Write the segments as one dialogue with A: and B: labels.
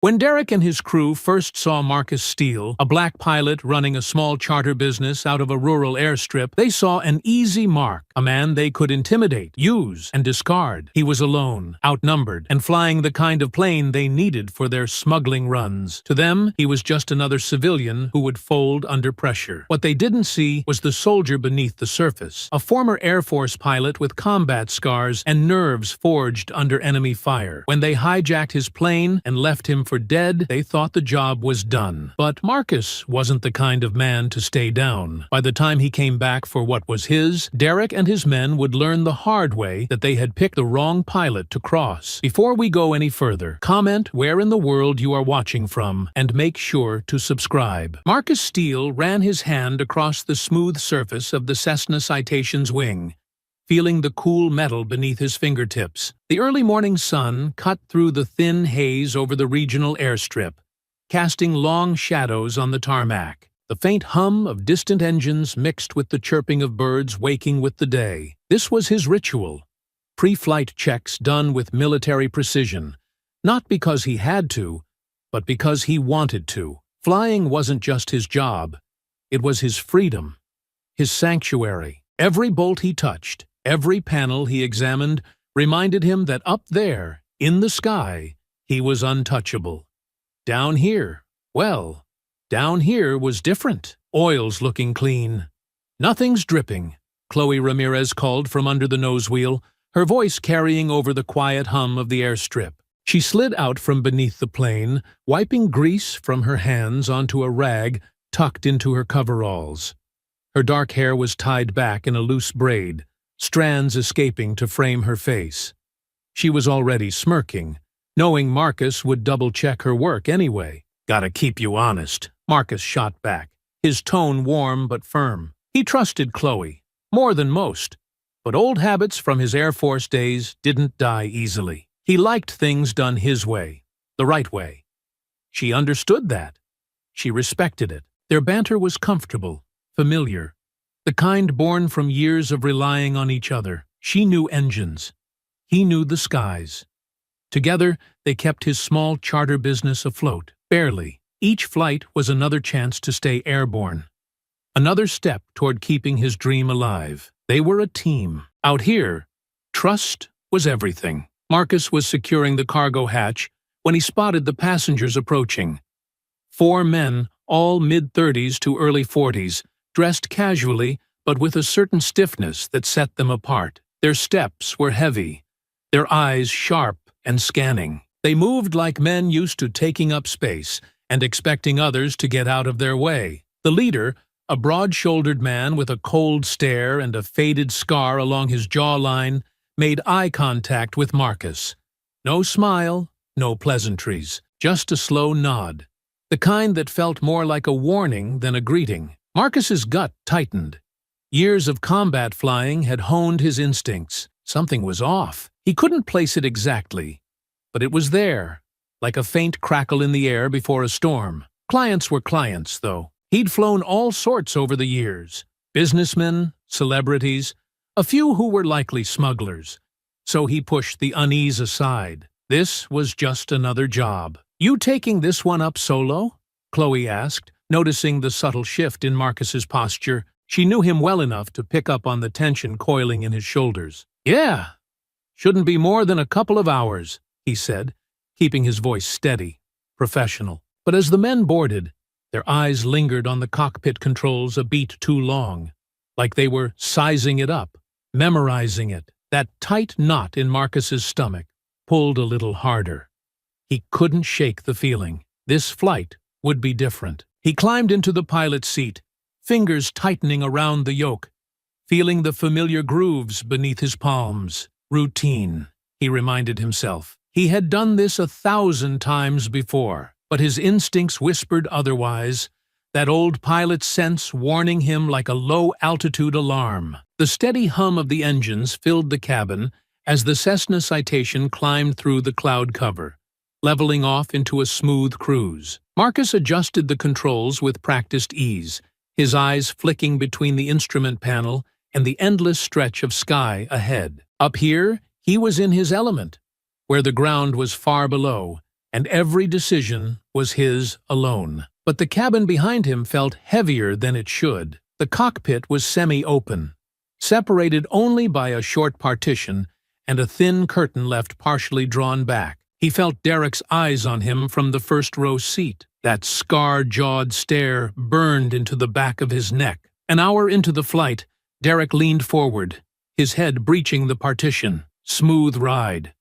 A: When Derek and his crew first saw Marcus Steele, a black pilot running a small charter business out of a rural airstrip, they saw an easy mark, a man they could intimidate, use, and discard. He was alone, outnumbered, and flying the kind of plane they needed for their smuggling runs. To them, he was just another civilian who would fold under pressure. What they didn't see was the soldier beneath the surface, a former Air Force pilot with combat scars and nerves forged under enemy fire. When they hijacked his plane and left him for dead, they thought the job was done. But Marcus wasn't the kind of man to stay down. By the time he came back for what was his, Derek and his men would learn the hard way that they had picked the wrong pilot to cross. Before we go any further, comment where in the world you are watching from, and make sure to subscribe. Marcus Steele ran his hand across the smooth surface of the Cessna Citation's wing, feeling the cool metal beneath his fingertips. The early morning sun cut through the thin haze over the regional airstrip, casting long shadows on the tarmac. The faint hum of distant engines mixed with the chirping of birds waking with the day. This was his ritual. Pre-flight checks done with military precision, not because he had to, but because he wanted to. Flying wasn't just his job. It was his freedom, his sanctuary. Every bolt he touched, every panel he examined, reminded him that up there, in the sky, he was untouchable. Down here, well, down here was different. Oil's looking clean. "Nothing's dripping," Chloe Ramirez called from under the nose wheel, her voice carrying over the quiet hum of the airstrip. She slid out from beneath the plane, wiping grease from her hands onto a rag tucked into her coveralls. Her dark hair was tied back in a loose braid, strands escaping to frame her face. She was already smirking, knowing Marcus would double-check her work anyway. "Gotta keep you honest," Marcus shot back, his tone warm but firm. He trusted Chloe, more than most, but old habits from his Air Force days didn't die easily. He liked things done his way, the right way. She understood that. She respected it. Their banter was comfortable, familiar, the kind born from years of relying on each other. She knew engines. He knew the skies. Together, they kept his small charter business afloat, barely. Each flight was another chance to stay airborne, another step toward keeping his dream alive. They were a team. Out here, trust was everything. Marcus was securing the cargo hatch when he spotted the passengers approaching. 4 men, all mid-30s to early 40s, dressed casually but with a certain stiffness that set them apart. Their steps were heavy, their eyes sharp and scanning. They moved like men used to taking up space and expecting others to get out of their way. The leader, a broad-shouldered man with a cold stare and a faded scar along his jawline, made eye contact with Marcus. No smile, no pleasantries, just a slow nod, the kind that felt more like a warning than a greeting. Marcus's gut tightened. Years of combat flying had honed his instincts. Something was off. He couldn't place it exactly, but it was there, like a faint crackle in the air before a storm. Clients were clients, though. He'd flown all sorts over the years. Businessmen, celebrities, a few who were likely smugglers. So he pushed the unease aside. This was just another job. "You taking this one up solo?" Chloe asked, noticing the subtle shift in Marcus's posture. She knew him well enough to pick up on the tension coiling in his shoulders. "Yeah. Shouldn't be more than a couple of hours," he said, keeping his voice steady, professional. But as the men boarded, their eyes lingered on the cockpit controls a beat too long, like they were sizing it up, memorizing it. That tight knot in Marcus's stomach pulled a little harder. He couldn't shake the feeling. This flight would be different. He climbed into the pilot's seat, fingers tightening around the yoke, feeling the familiar grooves beneath his palms. Routine, he reminded himself. He had done this 1,000 times before, but his instincts whispered otherwise, that old pilot sense warning him like a low-altitude alarm. The steady hum of the engines filled the cabin as the Cessna Citation climbed through the cloud cover, leveling off into a smooth cruise. Marcus adjusted the controls with practiced ease, his eyes flicking between the instrument panel and the endless stretch of sky ahead. Up here, he was in his element, where the ground was far below, and every decision was his alone. But the cabin behind him felt heavier than it should. The cockpit was semi-open, separated only by a short partition and a thin curtain left partially drawn back. He felt Derek's eyes on him from the first-row seat. That scar-jawed stare burned into the back of his neck. An hour into the flight, Derek leaned forward, his head breaching the partition. Smooth ride.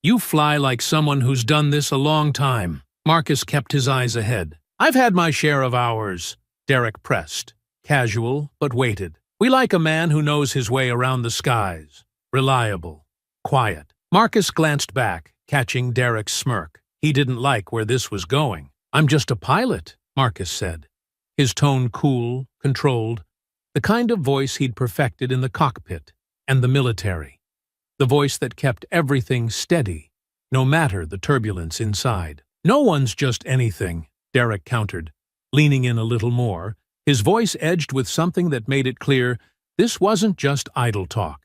A: You fly like someone who's done this a long time. Marcus kept his eyes ahead. I've had my share of hours, Derek pressed. Casual, but weighted. We like a man who knows his way around the skies. Reliable. Quiet. Marcus glanced back, catching Derek's smirk. He didn't like where this was going. I'm just a pilot, Marcus said. His tone cool, controlled, the kind of voice he'd perfected in the cockpit and the military. The voice that kept everything steady, no matter the turbulence inside. No one's just anything, Derek countered, leaning in a little more, his voice edged with something that made it clear this wasn't just idle talk.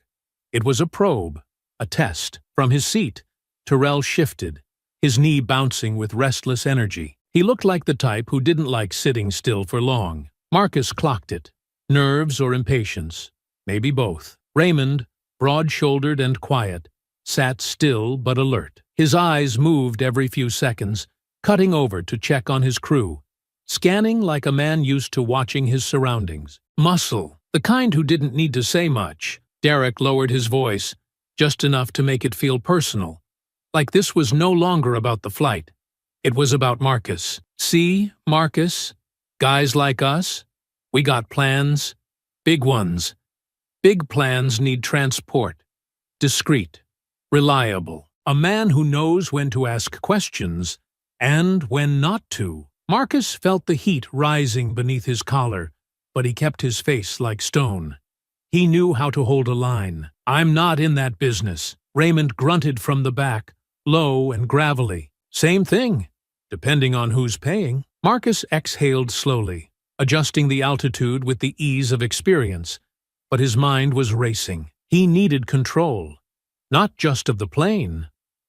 A: It was a probe, a test. From his seat, Terrell shifted, his knee bouncing with restless energy. He looked like the type who didn't like sitting still for long. Marcus clocked it. Nerves or impatience? Maybe both. Raymond, broad-shouldered and quiet, sat still but alert. His eyes moved every few seconds, cutting over to check on his crew, scanning like a man used to watching his surroundings. Muscle, the kind who didn't need to say much. Derek lowered his voice, just enough to make it feel personal, like this was no longer about the flight. It was about Marcus. See, Marcus, guys like us, we got plans, big ones. Big plans need transport, discreet, reliable, a man who knows when to ask questions and when not to. Marcus felt the heat rising beneath his collar, but he kept his face like stone. He knew how to hold a line. I'm not in that business. Raymond grunted from the back, low and gravelly. Same thing, depending on who's paying. Marcus exhaled slowly, adjusting the altitude with the ease of experience. But his mind was racing. He needed control, not just of the plane,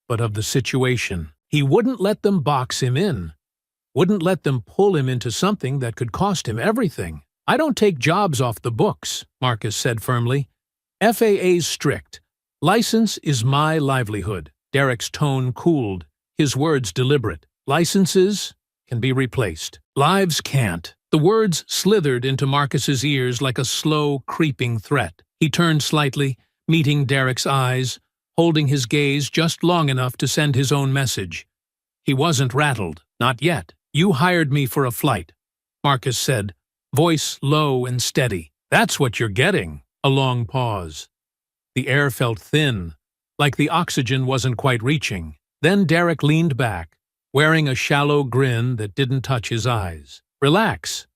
A: but of the situation. He wouldn't let them box him in, wouldn't let them pull him into something that could cost him everything. I don't take jobs off the books, Marcus said firmly. FAA's strict. License is my livelihood. Derek's tone cooled, his words deliberate. Licenses can be replaced. Lives can't. The words slithered into Marcus's ears like a slow, creeping threat. He turned slightly, meeting Derek's eyes, holding his gaze just long enough to send his own message. He wasn't rattled, not yet. You hired me for a flight, Marcus said, voice low and steady. That's what you're getting. A long pause. The air felt thin, like the oxygen wasn't quite reaching. Then Derek leaned back, wearing a shallow grin that didn't touch his eyes. Relax.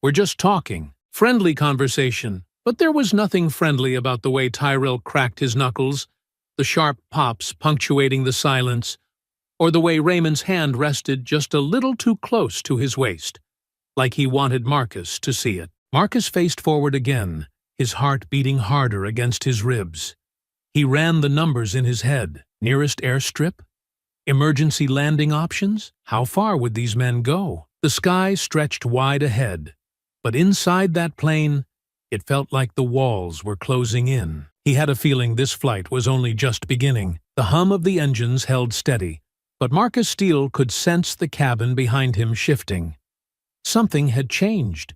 A: We're just talking. Friendly conversation. But there was nothing friendly about the way Tyrell cracked his knuckles, the sharp pops punctuating the silence, or the way Raymond's hand rested just a little too close to his waist, like he wanted Marcus to see it. Marcus faced forward again, his heart beating harder against his ribs. He ran the numbers in his head. Nearest airstrip? Emergency landing options? How far would these men go? The sky stretched wide ahead, but inside that plane, it felt like the walls were closing in. He had a feeling this flight was only just beginning. The hum of the engines held steady, but Marcus Steele could sense the cabin behind him shifting. Something had changed.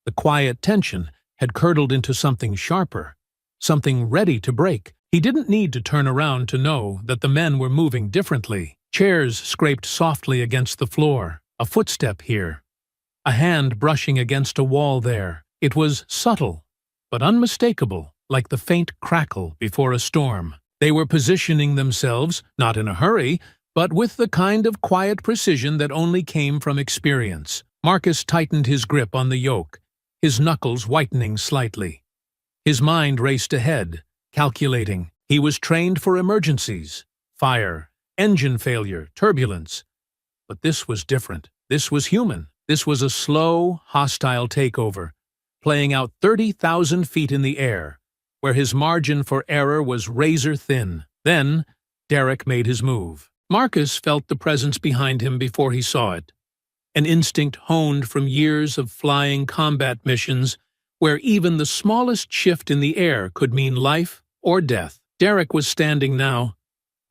A: The quiet tension had curdled into something sharper, something ready to break. He didn't need to turn around to know that the men were moving differently. Chairs scraped softly against the floor. A footstep here. A hand brushing against a wall there. It was subtle, but unmistakable, like the faint crackle before a storm. They were positioning themselves, not in a hurry, but with the kind of quiet precision that only came from experience. Marcus tightened his grip on the yoke, his knuckles whitening slightly. His mind raced ahead, calculating. He was trained for emergencies, fire, engine failure, turbulence. But this was different. This was human. This was a slow, hostile takeover, playing out 30,000 feet in the air, where his margin for error was razor thin. Then, Derek made his move. Marcus felt the presence behind him before he saw it. An instinct honed from years of flying combat missions where even the smallest shift in the air could mean life or death. Derek was standing now.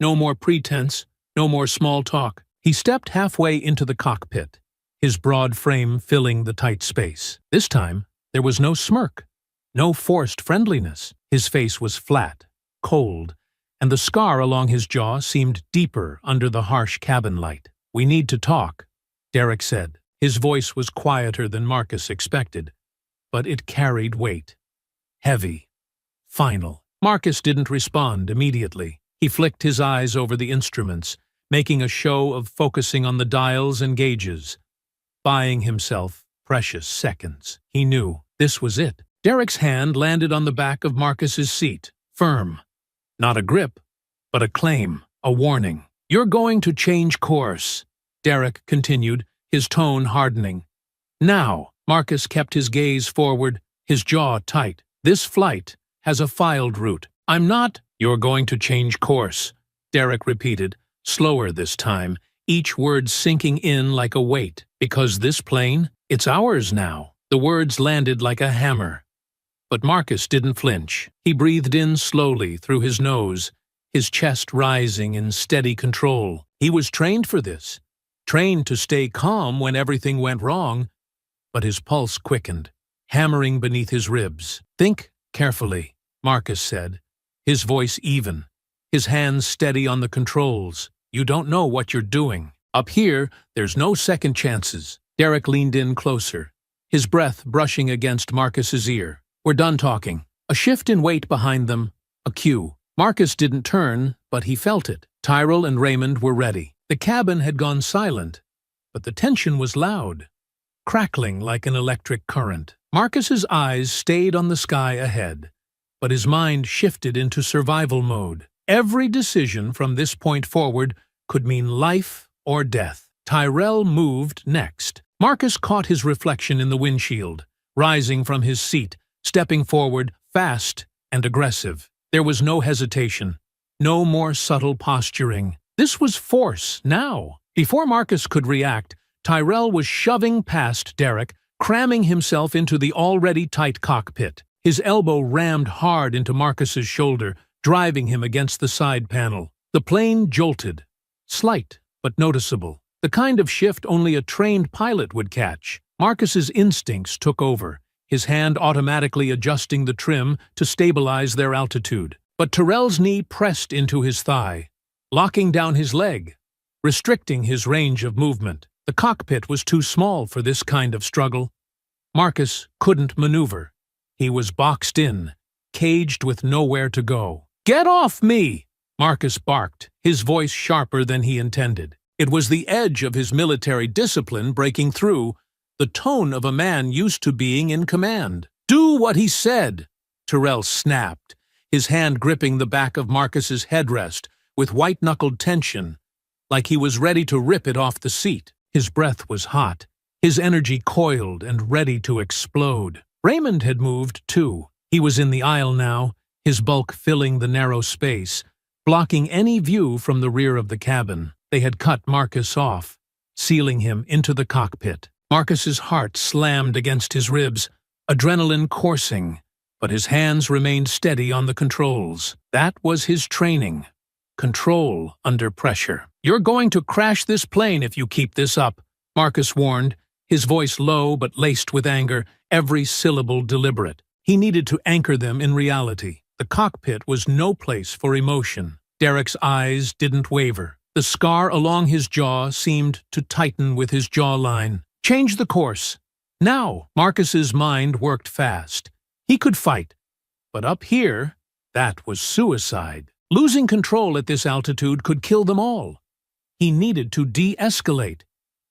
A: No more pretense, no more small talk. He stepped halfway into the cockpit, his broad frame filling the tight space. This time, there was no smirk, no forced friendliness. His face was flat, cold, and the scar along his jaw seemed deeper under the harsh cabin light. "We need to talk," Derek said. His voice was quieter than Marcus expected, but it carried weight. Heavy. Final. Marcus didn't respond immediately. He flicked his eyes over the instruments, making a show of focusing on the dials and gauges, buying himself precious seconds. He knew this was it. Derek's hand landed on the back of Marcus's seat, firm. Not a grip, but a claim, a warning. "You're going to change course," Derek continued, his tone hardening. "Now." Marcus kept his gaze forward, his jaw tight. "This flight has a filed route. I'm not—" "You're going to change course," Derek repeated, slower this time, each word sinking in like a weight. "Because this plane, it's ours now." The words landed like a hammer. But Marcus didn't flinch. He breathed in slowly through his nose, his chest rising in steady control. He was trained for this, trained to stay calm when everything went wrong, but his pulse quickened, hammering beneath his ribs. "Think carefully," Marcus said, his voice even, his hands steady on the controls. "You don't know what you're doing. Up here, there's no second chances." Derek leaned in closer, his breath brushing against Marcus's ear. "We're done talking." A shift in weight behind them, a cue. Marcus didn't turn, but he felt it. Tyrell and Raymond were ready. The cabin had gone silent, but the tension was loud, crackling like an electric current. Marcus's eyes stayed on the sky ahead, but his mind shifted into survival mode. Every decision from this point forward could mean life or death. Tyrell moved next. Marcus caught his reflection in the windshield, rising from his seat, stepping forward, fast and aggressive. There was no hesitation, no more subtle posturing. This was force, now. Before Marcus could react, Tyrell was shoving past Derek, cramming himself into the already tight cockpit. His elbow rammed hard into Marcus's shoulder, driving him against the side panel. The plane jolted, slight but noticeable, the kind of shift only a trained pilot would catch. Marcus's instincts took over, his hand automatically adjusting the trim to stabilize their altitude. But Tyrell's knee pressed into his thigh, locking down his leg, restricting his range of movement. The cockpit was too small for this kind of struggle. Marcus couldn't maneuver. He was boxed in, caged with nowhere to go. "Get off me!" Marcus barked, his voice sharper than he intended. It was the edge of his military discipline breaking through, the tone of a man used to being in command. "Do what he said!" Tyrell snapped, his hand gripping the back of Marcus's headrest with white-knuckled tension, like he was ready to rip it off the seat. His breath was hot, his energy coiled and ready to explode. Raymond had moved, too. He was in the aisle now, his bulk filling the narrow space, blocking any view from the rear of the cabin. They had cut Marcus off, sealing him into the cockpit. Marcus's heart slammed against his ribs, adrenaline coursing, but his hands remained steady on the controls. That was his training. Control under pressure. "You're going to crash this plane if you keep this up," Marcus warned, his voice low but laced with anger, every syllable deliberate. He needed to anchor them in reality. The cockpit was no place for emotion. Derek's eyes didn't waver. The scar along his jaw seemed to tighten with his jawline. "Change the course. Now!" Marcus's mind worked fast. He could fight. But up here, that was suicide. Losing control at this altitude could kill them all. He needed to de-escalate.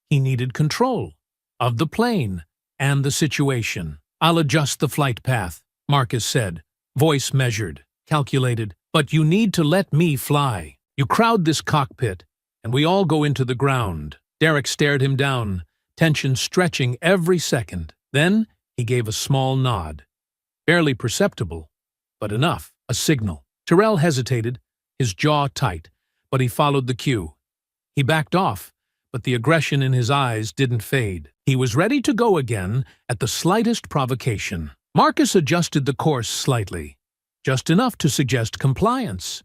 A: He needed control of the plane and the situation. "I'll adjust the flight path," Marcus said, voice measured, calculated. "But you need to let me fly. You crowd this cockpit, and we all go into the ground." Derek stared him down, tension stretching every second. Then he gave a small nod. Barely perceptible, but enough, a signal. Tyrell hesitated, his jaw tight, but he followed the cue. He backed off, but the aggression in his eyes didn't fade. He was ready to go again at the slightest provocation. Marcus adjusted the course slightly, just enough to suggest compliance.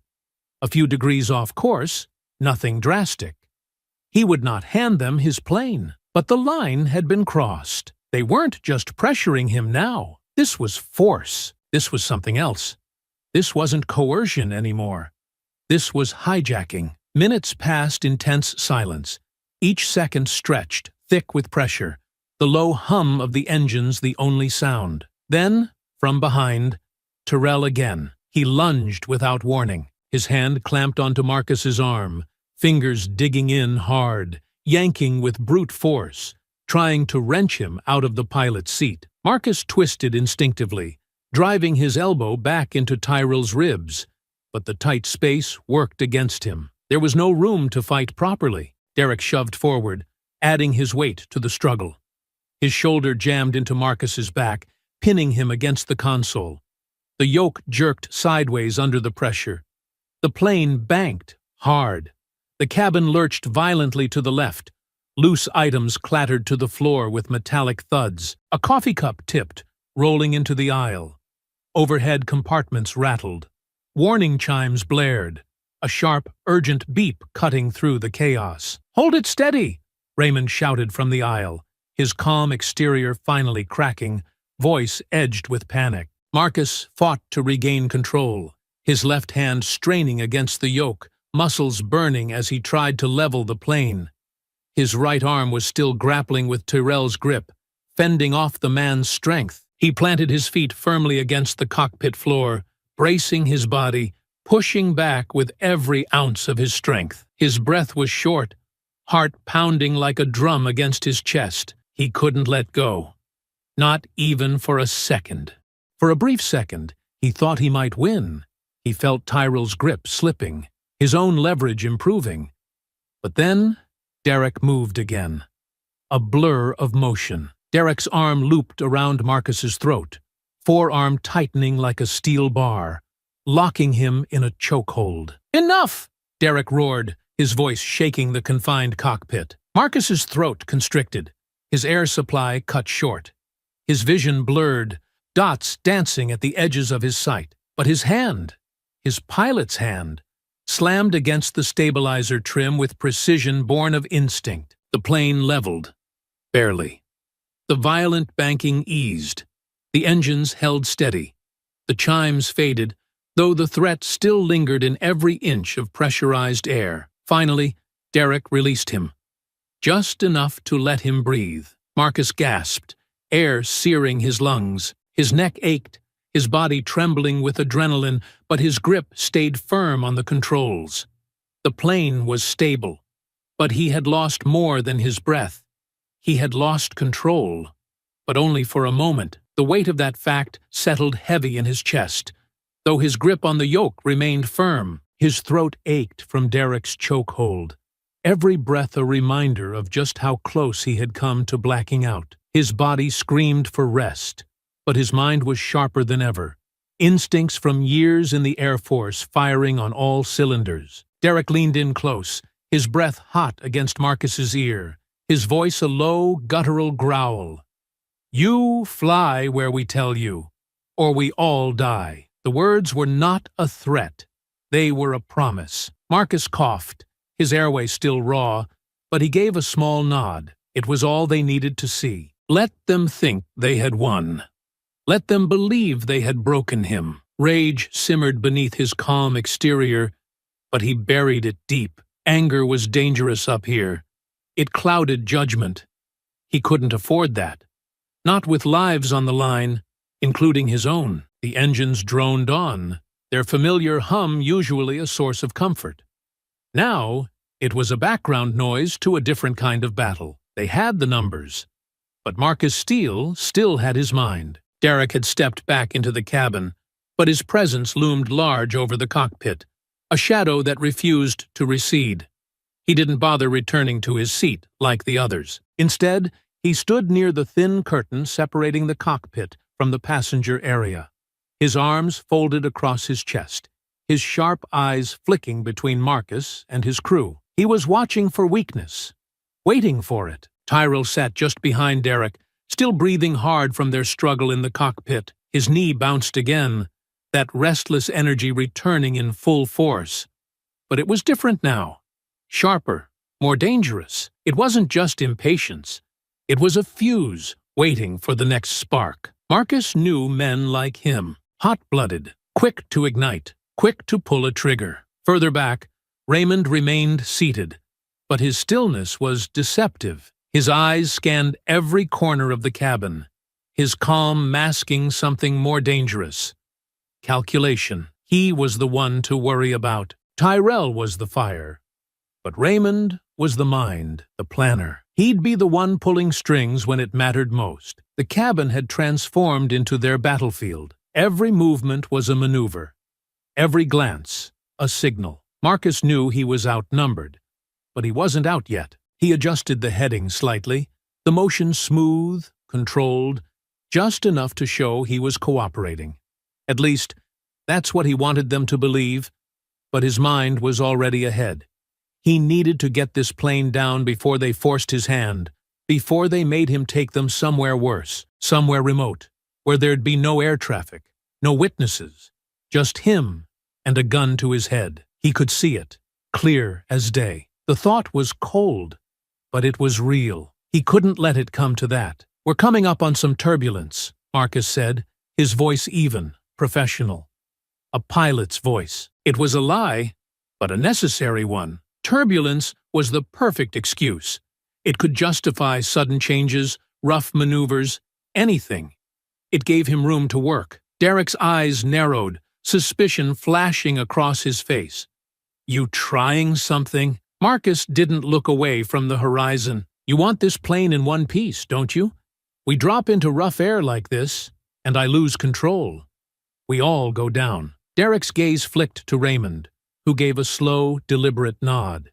A: A few degrees off course, nothing drastic. He would not hand them his plane, but the line had been crossed. They weren't just pressuring him now. This was force. This was something else. This wasn't coercion anymore. This was hijacking. Minutes passed in tense silence, each second stretched, thick with pressure, the low hum of the engines the only sound. Then, from behind, Tyrell again. He lunged without warning, his hand clamped onto Marcus's arm, fingers digging in hard, yanking with brute force, trying to wrench him out of the pilot's seat. Marcus twisted instinctively, driving his elbow back into Tyrell's ribs, but the tight space worked against him. There was no room to fight properly. Derek shoved forward, adding his weight to the struggle. His shoulder jammed into Marcus's back, pinning him against the console. The yoke jerked sideways under the pressure. The plane banked, hard. The cabin lurched violently to the left. Loose items clattered to the floor with metallic thuds. A coffee cup tipped, rolling into the aisle. Overhead compartments rattled. Warning chimes blared, a sharp, urgent beep cutting through the chaos. "Hold it steady!" Raymond shouted from the aisle, his calm exterior finally cracking, voice edged with panic. Marcus fought to regain control, his left hand straining against the yoke, muscles burning as he tried to level the plane. His right arm was still grappling with Tyrell's grip, fending off the man's strength. He planted his feet firmly against the cockpit floor, bracing his body, pushing back with every ounce of his strength. His breath was short, heart pounding like a drum against his chest. He couldn't let go. Not even for a second. For a brief second, he thought he might win. He felt Tyrell's grip slipping, his own leverage improving. But then, Derek moved again. A blur of motion. Derek's arm looped around Marcus's throat, forearm tightening like a steel bar, locking him in a chokehold. "Enough!" Derek roared, his voice shaking the confined cockpit. Marcus's throat constricted, his air supply cut short. His vision blurred, dots dancing at the edges of his sight. But his hand, his pilot's hand, slammed against the stabilizer trim with precision born of instinct. The plane leveled. Barely. The violent banking eased. The engines held steady. The chimes faded, though the threat still lingered in every inch of pressurized air. Finally, Derek released him. Just enough to let him breathe. Marcus gasped, air searing his lungs. His neck ached, his body trembling with adrenaline, but his grip stayed firm on the controls. The plane was stable, but he had lost more than his breath. He had lost control, but only for a moment. The weight of that fact settled heavy in his chest. Though his grip on the yoke remained firm, his throat ached from Derek's chokehold. Every breath a reminder of just how close he had come to blacking out. His body screamed for rest, but his mind was sharper than ever. Instincts from years in the Air Force firing on all cylinders. Derek leaned in close, his breath hot against Marcus's ear, his voice a low, guttural growl. "You fly where we tell you, or we all die." The words were not a threat. They were a promise. Marcus coughed, his airway still raw, but he gave a small nod. It was all they needed to see. Let them think they had won. Let them believe they had broken him. Rage simmered beneath his calm exterior, but he buried it deep. Anger was dangerous up here. It clouded judgment. He couldn't afford that. Not with lives on the line, including his own. The engines droned on, their familiar hum usually a source of comfort. Now, it was a background noise to a different kind of battle. They had the numbers. But Marcus Steele still had his mind. Derek had stepped back into the cabin, but his presence loomed large over the cockpit, a shadow that refused to recede. He didn't bother returning to his seat like the others. Instead, he stood near the thin curtain separating the cockpit from the passenger area, his arms folded across his chest, his sharp eyes flicking between Marcus and his crew. He was watching for weakness, waiting for it. Tyrell sat just behind Derek, still breathing hard from their struggle in the cockpit. His knee bounced again, that restless energy returning in full force. But it was different now. Sharper, more dangerous. It wasn't just impatience. It was a fuse, waiting for the next spark. Marcus knew men like him, hot-blooded, quick to ignite, quick to pull a trigger. Further back, Raymond remained seated, but his stillness was deceptive. His eyes scanned every corner of the cabin, his calm masking something more dangerous. Calculation. He was the one to worry about. Tyrell was the fire. But Raymond was the mind, the planner. He'd be the one pulling strings when it mattered most. The cabin had transformed into their battlefield. Every movement was a maneuver. Every glance, a signal. Marcus knew he was outnumbered, but he wasn't out yet. He adjusted the heading slightly, the motion smooth, controlled, just enough to show he was cooperating. At least, that's what he wanted them to believe, but his mind was already ahead. He needed to get this plane down before they forced his hand, before they made him take them somewhere worse, somewhere remote, where there'd be no air traffic, no witnesses, just him and a gun to his head. He could see it, clear as day. The thought was cold, but it was real. He couldn't let it come to that. "We're coming up on some turbulence," Marcus said, his voice even, professional. A pilot's voice. It was a lie, but a necessary one. Turbulence was the perfect excuse. It could justify sudden changes, rough maneuvers, anything. It gave him room to work. Derek's eyes narrowed, suspicion flashing across his face. "You trying something?" Marcus didn't look away from the horizon. "You want this plane in one piece, don't you? We drop into rough air like this, and I lose control. We all go down." Derek's gaze flicked to Raymond, who gave a slow, deliberate nod.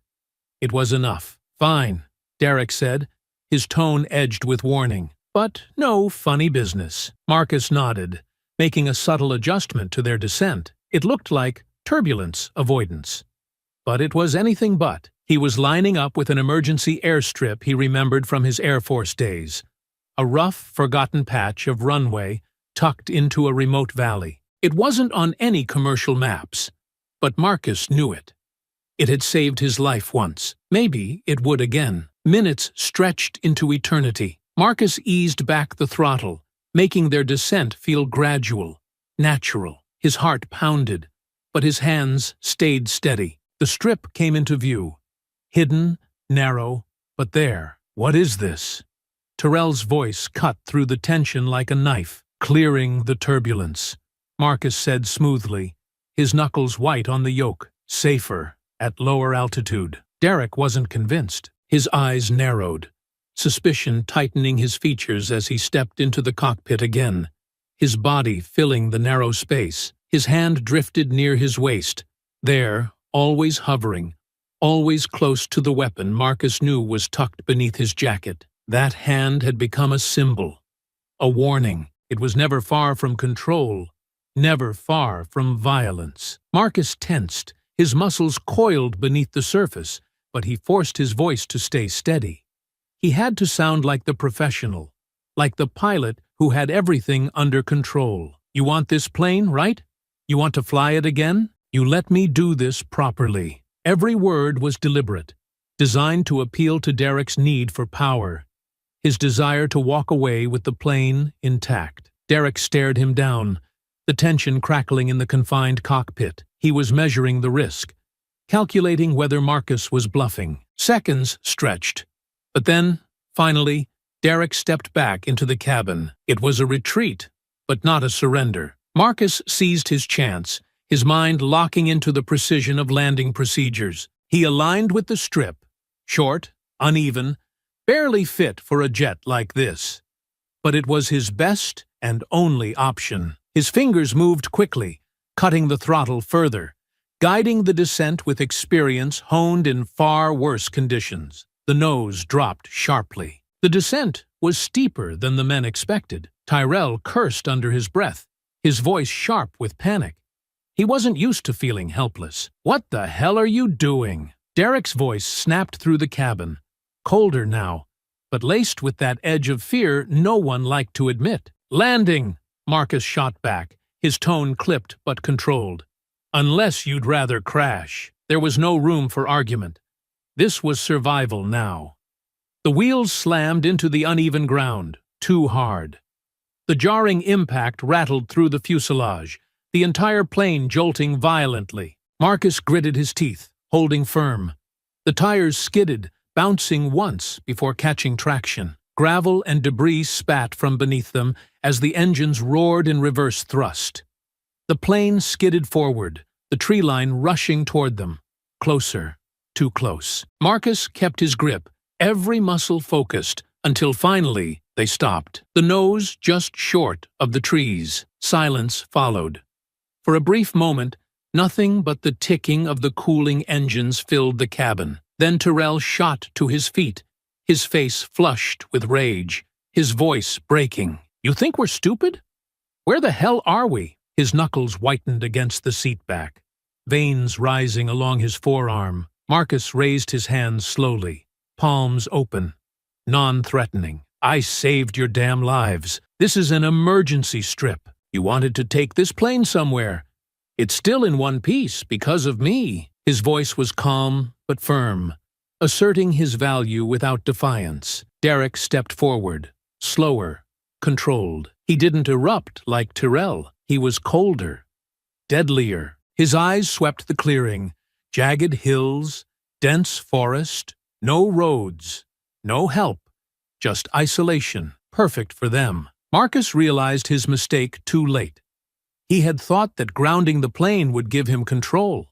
A: It was enough. "Fine," Derek said, his tone edged with warning. "But no funny business." Marcus nodded, making a subtle adjustment to their descent. It looked like turbulence avoidance. But it was anything but. He was lining up with an emergency airstrip he remembered from his Air Force days. A rough, forgotten patch of runway tucked into a remote valley. It wasn't on any commercial maps, but Marcus knew it. It had saved his life once. Maybe it would again. Minutes stretched into eternity. Marcus eased back the throttle, making their descent feel gradual, natural. His heart pounded, but his hands stayed steady. The strip came into view. Hidden, narrow, but there. "What is this?" Tyrell's voice cut through the tension like a knife, clearing the turbulence. Marcus said smoothly, his knuckles white on the yoke. "Safer, at lower altitude." Derek wasn't convinced. His eyes narrowed, suspicion tightening his features as he stepped into the cockpit again, his body filling the narrow space. His hand drifted near his waist. There, always hovering, always close to the weapon Marcus knew was tucked beneath his jacket. That hand had become a symbol, a warning. It was never far from control, never far from violence. Marcus tensed, his muscles coiled beneath the surface, but he forced his voice to stay steady. He had to sound like the professional, like the pilot who had everything under control. "You want this plane, right? You want to fly it again? You let me do this properly." Every word was deliberate, designed to appeal to Derek's need for power, his desire to walk away with the plane intact. Derek stared him down, the tension crackling in the confined cockpit. He was measuring the risk, calculating whether Marcus was bluffing. Seconds stretched. But then, finally, Derek stepped back into the cabin. It was a retreat, but not a surrender. Marcus seized his chance, his mind locking into the precision of landing procedures. He aligned with the strip, short, uneven, barely fit for a jet like this. But it was his best and only option. His fingers moved quickly, cutting the throttle further, guiding the descent with experience honed in far worse conditions. The nose dropped sharply. The descent was steeper than the men expected. Tyrell cursed under his breath, his voice sharp with panic. He wasn't used to feeling helpless. "What the hell are you doing?" Derek's voice snapped through the cabin, colder now, but laced with that edge of fear no one liked to admit. "Landing!" Marcus shot back, his tone clipped but controlled. "Unless you'd rather crash." There was no room for argument. This was survival now. The wheels slammed into the uneven ground, too hard. The jarring impact rattled through the fuselage, the entire plane jolting violently. Marcus gritted his teeth, holding firm. The tires skidded, bouncing once before catching traction. Gravel and debris spat from beneath them as the engines roared in reverse thrust. The plane skidded forward, the tree line rushing toward them. Closer, too close. Marcus kept his grip, every muscle focused, until finally they stopped. The nose just short of the trees. Silence followed. For a brief moment, nothing but the ticking of the cooling engines filled the cabin. Then Tyrell shot to his feet, his face flushed with rage, his voice breaking. "You think we're stupid? Where the hell are we?" His knuckles whitened against the seat back, veins rising along his forearm. Marcus raised his hands slowly, palms open, non-threatening. "I saved your damn lives. This is an emergency strip. You wanted to take this plane somewhere. It's still in one piece because of me." His voice was calm but firm, asserting his value without defiance. Derek stepped forward, slower, controlled. He didn't erupt like Tyrell. He was colder, deadlier. His eyes swept the clearing, jagged hills, dense forest, no roads, no help, just isolation, perfect for them. Marcus realized his mistake too late. He had thought that grounding the plane would give him control,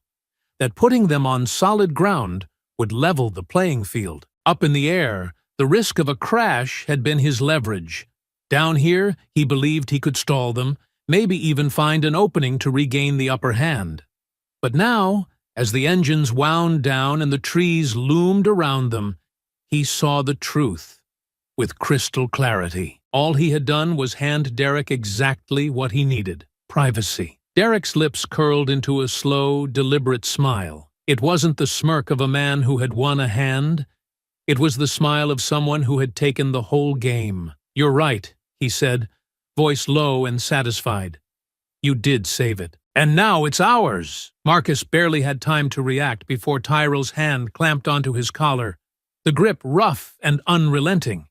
A: that putting them on solid ground would level the playing field. Up in the air, the risk of a crash had been his leverage. Down here, he believed he could stall them, maybe even find an opening to regain the upper hand. But now, as the engines wound down and the trees loomed around them, he saw the truth with crystal clarity. All he had done was hand Derek exactly what he needed: privacy. Derek's lips curled into a slow, deliberate smile. It wasn't the smirk of a man who had won a hand. It was the smile of someone who had taken the whole game. "You're right," he said, voice low and satisfied. "You did save it. And now it's ours." Marcus barely had time to react before Tyrell's hand clamped onto his collar, the grip rough and unrelenting.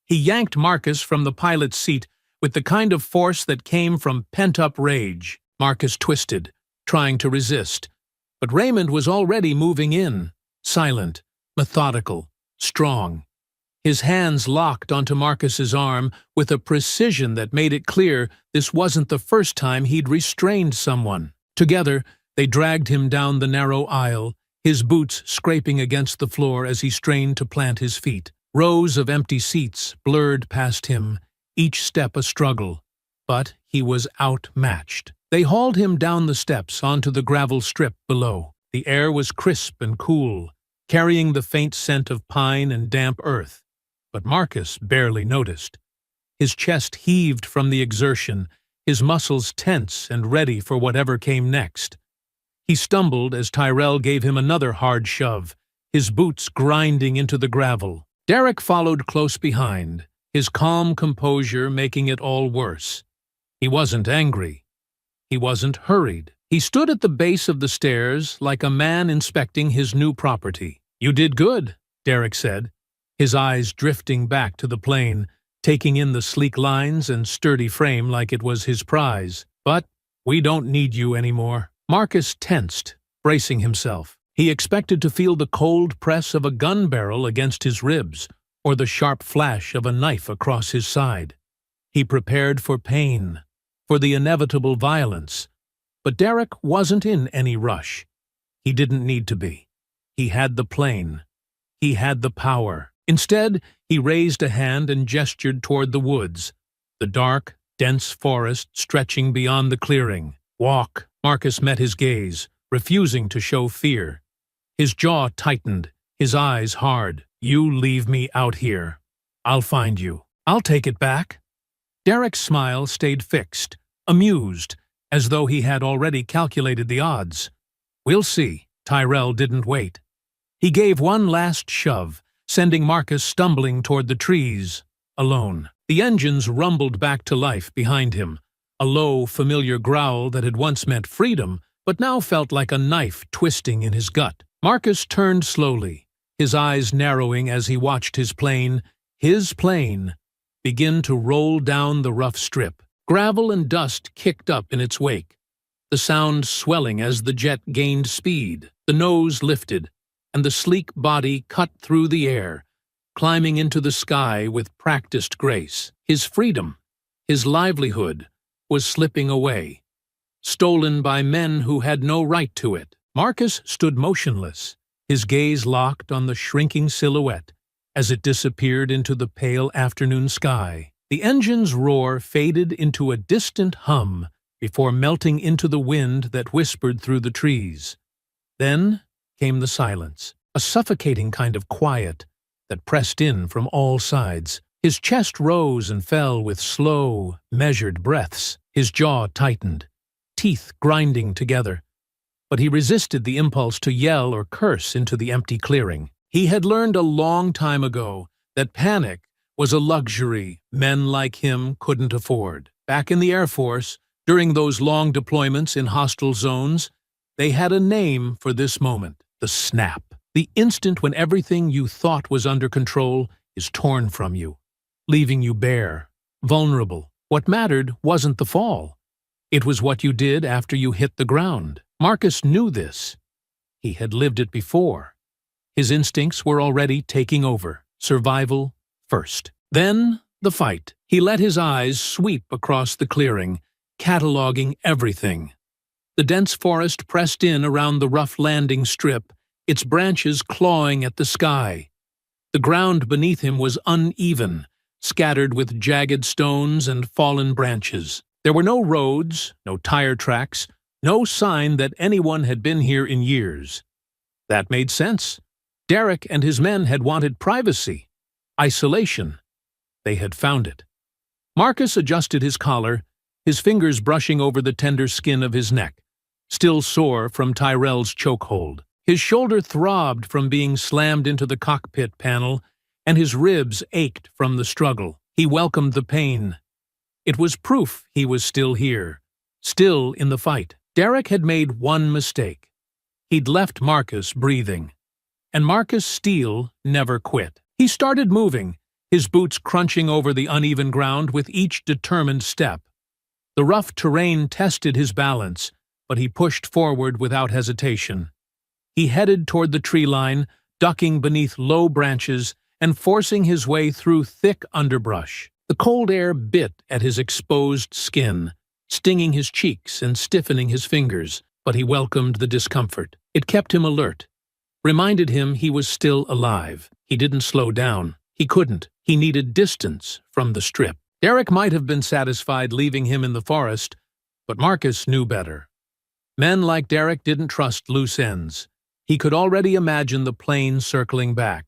A: He yanked Marcus from the pilot's seat with the kind of force that came from pent-up rage. Marcus twisted, trying to resist. But Raymond was already moving in, silent, methodical, strong. His hands locked onto Marcus's arm with a precision that made it clear this wasn't the first time he'd restrained someone. Together, they dragged him down the narrow aisle, his boots scraping against the floor as he strained to plant his feet. Rows of empty seats blurred past him, each step a struggle, but he was outmatched. They hauled him down the steps onto the gravel strip below. The air was crisp and cool, carrying the faint scent of pine and damp earth. But Marcus barely noticed. His chest heaved from the exertion, his muscles tense and ready for whatever came next. He stumbled as Tyrell gave him another hard shove, his boots grinding into the gravel. Derek followed close behind, his calm composure making it all worse. He wasn't angry. He wasn't hurried. He stood at the base of the stairs like a man inspecting his new property. "You did good," Derek said, his eyes drifting back to the plane, taking in the sleek lines and sturdy frame like it was his prize. "But we don't need you anymore." Marcus tensed, bracing himself. He expected to feel the cold press of a gun barrel against his ribs, or the sharp flash of a knife across his side. He prepared for pain, for the inevitable violence. But Derek wasn't in any rush. He didn't need to be. He had the plane. He had the power. Instead, he raised a hand and gestured toward the woods, the dark, dense forest stretching beyond the clearing. "Walk." Marcus met his gaze, refusing to show fear. His jaw tightened, his eyes hard. "You leave me out here. I'll find you. I'll take it back." Derek's smile stayed fixed, amused, as though he had already calculated the odds. "We'll see." Tyrell didn't wait. He gave one last shove, sending Marcus stumbling toward the trees, alone. The engines rumbled back to life behind him, a low, familiar growl that had once meant freedom, but now felt like a knife twisting in his gut. Marcus turned slowly, his eyes narrowing as he watched his plane, begin to roll down the rough strip. Gravel and dust kicked up in its wake, the sound swelling as the jet gained speed. The nose lifted, and the sleek body cut through the air, climbing into the sky with practiced grace. His freedom, his livelihood, was slipping away, stolen by men who had no right to it. Marcus stood motionless, his gaze locked on the shrinking silhouette as it disappeared into the pale afternoon sky. The engine's roar faded into a distant hum before melting into the wind that whispered through the trees. Then came the silence, a suffocating kind of quiet that pressed in from all sides. His chest rose and fell with slow, measured breaths. His jaw tightened, teeth grinding together. But he resisted the impulse to yell or curse into the empty clearing. He had learned a long time ago that panic was a luxury men like him couldn't afford. Back in the Air Force, during those long deployments in hostile zones, they had a name for this moment: the snap. The instant when everything you thought was under control is torn from you, leaving you bare, vulnerable. What mattered wasn't the fall. It was what you did after you hit the ground. Marcus knew this. He had lived it before. His instincts were already taking over. Survival first. Then the fight. He let his eyes sweep across the clearing, cataloging everything. The dense forest pressed in around the rough landing strip, its branches clawing at the sky. The ground beneath him was uneven, scattered with jagged stones and fallen branches. There were no roads, no tire tracks, no sign that anyone had been here in years. That made sense. Derek and his men had wanted privacy, isolation. They had found it. Marcus adjusted his collar, his fingers brushing over the tender skin of his neck, still sore from Tyrell's chokehold. His shoulder throbbed from being slammed into the cockpit panel, and his ribs ached from the struggle. He welcomed the pain. It was proof he was still here, still in the fight. Derek had made one mistake. He'd left Marcus breathing. And Marcus Steele never quit. He started moving, his boots crunching over the uneven ground with each determined step. The rough terrain tested his balance, but he pushed forward without hesitation. He headed toward the tree line, ducking beneath low branches and forcing his way through thick underbrush. The cold air bit at his exposed skin, stinging his cheeks and stiffening his fingers, but he welcomed the discomfort. It kept him alert, reminded him he was still alive. He didn't slow down. He couldn't. He needed distance from the strip. Derek might have been satisfied leaving him in the forest, but Marcus knew better. Men like Derek didn't trust loose ends. He could already imagine the plane circling back,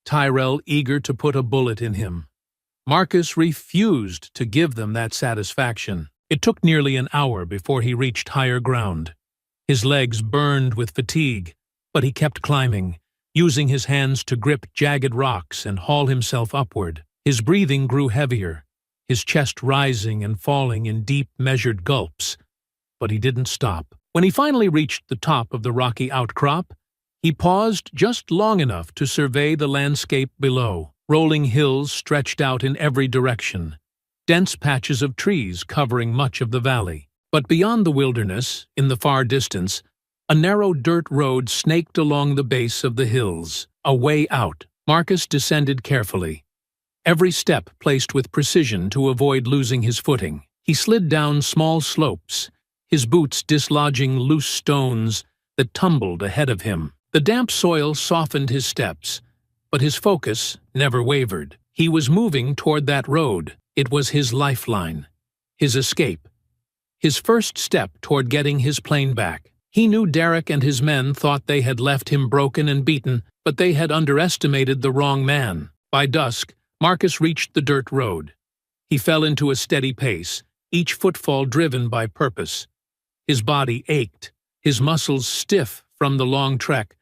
A: Tyrell eager to put a bullet in him. Marcus refused to give them that satisfaction. It took nearly an hour before he reached higher ground. His legs burned with fatigue, but he kept climbing, using his hands to grip jagged rocks and haul himself upward. His breathing grew heavier, his chest rising and falling in deep, measured gulps. But he didn't stop. When he finally reached the top of the rocky outcrop, he paused just long enough to survey the landscape below. Rolling hills stretched out in every direction, dense patches of trees covering much of the valley. But beyond the wilderness, in the far distance, a narrow dirt road snaked along the base of the hills, a way out. Marcus descended carefully, every step placed with precision to avoid losing his footing. He slid down small slopes, his boots dislodging loose stones that tumbled ahead of him. The damp soil softened his steps, but his focus never wavered. He was moving toward that road. It was his lifeline, his escape, his first step toward getting his plane back. He knew Derek and his men thought they had left him broken and beaten, but they had underestimated the wrong man. By dusk, Marcus reached the dirt road. He fell into a steady pace, each footfall driven by purpose. His body ached, his muscles stiff from the long trek,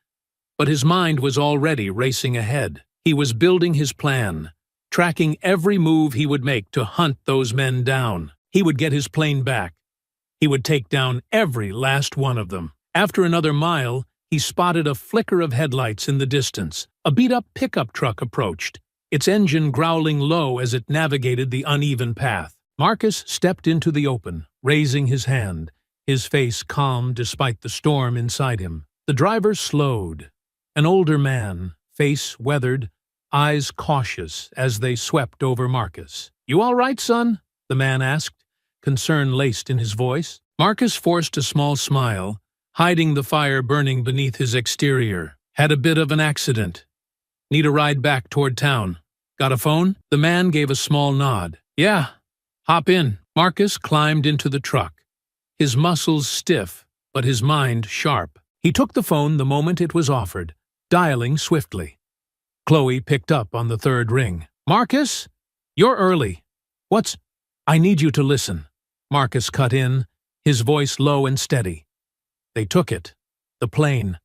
A: But his mind was already racing ahead. He was building his plan, tracking every move he would make to hunt those men down. He would get his plane back. He would take down every last one of them. After another mile, he spotted a flicker of headlights in the distance. A beat-up pickup truck approached, its engine growling low as it navigated the uneven path. Marcus stepped into the open, raising his hand, his face calm despite the storm inside him. The driver slowed. An older man, face weathered, eyes cautious as they swept over Marcus. "You all right, son?" the man asked, concern laced in his voice. Marcus forced a small smile, hiding the fire burning beneath his exterior. "Had a bit of an accident. Need a ride back toward town. Got a phone?" The man gave a small nod. "Yeah, hop in." Marcus climbed into the truck, his muscles stiff, but his mind sharp. He took the phone the moment it was offered, dialing swiftly. Chloe picked up on the third ring. "Marcus? You're early. What's—" "I need you to listen." Marcus cut in, his voice low and steady. "They took it. The plane.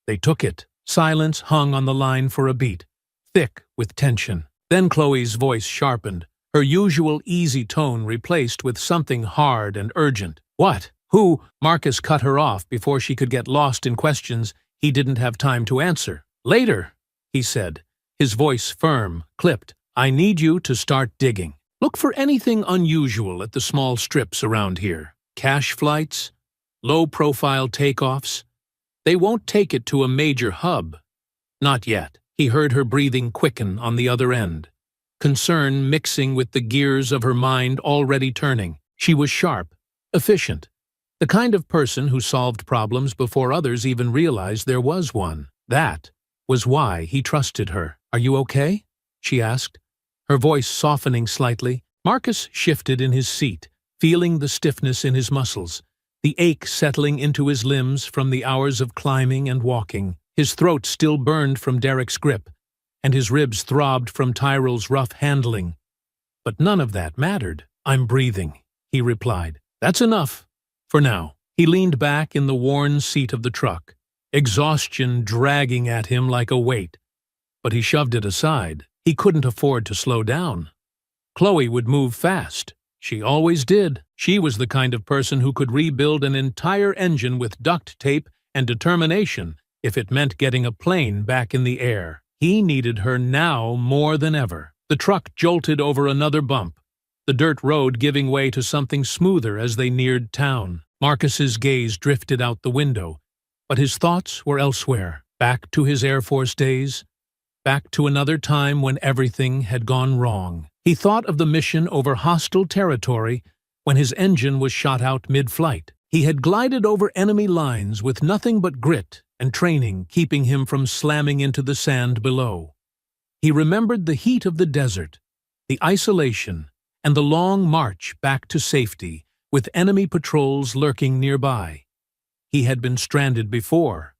A: They took it." Silence hung on the line for a beat, thick with tension. Then Chloe's voice sharpened, her usual easy tone replaced with something hard and urgent. "What? Who?" Marcus cut her off before she could get lost in questions he didn't have time to answer. "Later," he said, his voice firm, clipped. "I need you to start digging. Look for anything unusual at the small strips around here. Cash flights, low-profile takeoffs. They won't take it to a major hub. Not yet." He heard her breathing quicken on the other end, concern mixing with the gears of her mind already turning. She was sharp, efficient, the kind of person who solved problems before others even realized there was one. That was why he trusted her. "Are you okay?" she asked, her voice softening slightly. Marcus shifted in his seat, feeling the stiffness in his muscles, the ache settling into his limbs from the hours of climbing and walking. His throat still burned from Derek's grip, and his ribs throbbed from Tyrell's rough handling. But none of that mattered. "I'm breathing," he replied. "That's enough. For now." He leaned back in the worn seat of the truck, exhaustion dragging at him like a weight. But he shoved it aside. He couldn't afford to slow down. Chloe would move fast. She always did. She was the kind of person who could rebuild an entire engine with duct tape and determination if it meant getting a plane back in the air. He needed her now more than ever. The truck jolted over another bump, the dirt road giving way to something smoother as they neared town. Marcus's gaze drifted out the window, but his thoughts were elsewhere, back to his Air Force days, back to another time when everything had gone wrong. He thought of the mission over hostile territory when his engine was shot out mid-flight. He had glided over enemy lines with nothing but grit and training keeping him from slamming into the sand below. He remembered the heat of the desert, the isolation, and the long march back to safety, with enemy patrols lurking nearby. He had been stranded before,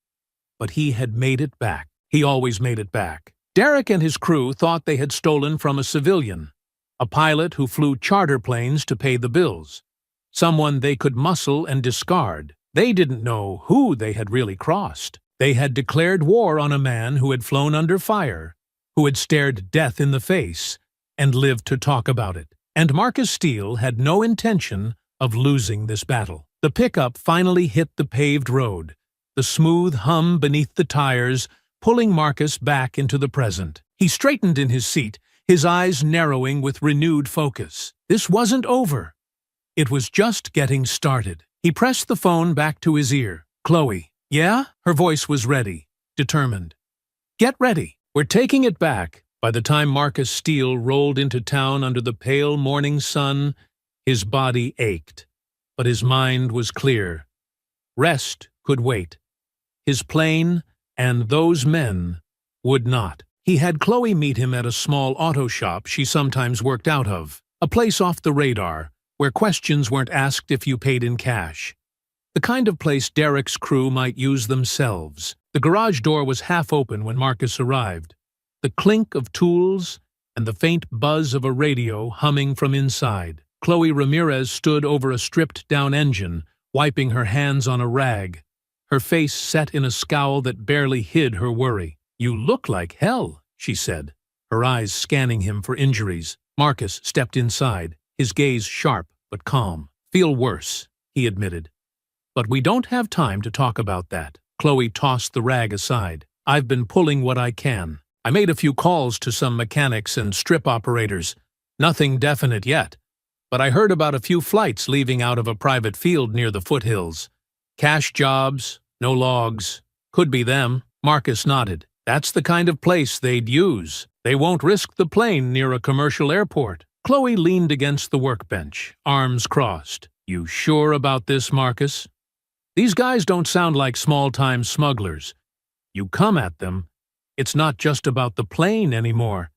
A: but he had made it back. He always made it back. Derek and his crew thought they had stolen from a civilian, a pilot who flew charter planes to pay the bills, someone they could muscle and discard. They didn't know who they had really crossed. They had declared war on a man who had flown under fire, who had stared death in the face, and lived to talk about it. And Marcus Steele had no intention of losing this battle. The pickup finally hit the paved road, the smooth hum beneath the tires pulling Marcus back into the present. He straightened in his seat, his eyes narrowing with renewed focus. This wasn't over. It was just getting started. He pressed the phone back to his ear. "Chloe." "Yeah?" Her voice was ready, determined. "Get ready. We're taking it back." By the time Marcus Steele rolled into town under the pale morning sun, his body ached, but his mind was clear. Rest could wait. His plane and those men would not. He had Chloe meet him at a small auto shop she sometimes worked out of, a place off the radar, where questions weren't asked if you paid in cash. The kind of place Derek's crew might use themselves. The garage door was half open when Marcus arrived, the clink of tools and the faint buzz of a radio humming from inside. Chloe Ramirez stood over a stripped-down engine, wiping her hands on a rag, her face set in a scowl that barely hid her worry. "You look like hell," she said, her eyes scanning him for injuries. Marcus stepped inside, his gaze sharp but calm. "Feel worse," he admitted. "But we don't have time to talk about that." Chloe tossed the rag aside. "I've been pulling what I can. I made a few calls to some mechanics and strip operators. Nothing definite yet. But I heard about a few flights leaving out of a private field near the foothills. Cash jobs, no logs. Could be them." Marcus nodded. "That's the kind of place they'd use. They won't risk the plane near a commercial airport." Chloe leaned against the workbench, arms crossed. "You sure about this, Marcus? These guys don't sound like small-time smugglers. You come at them. It's not just about the plane anymore.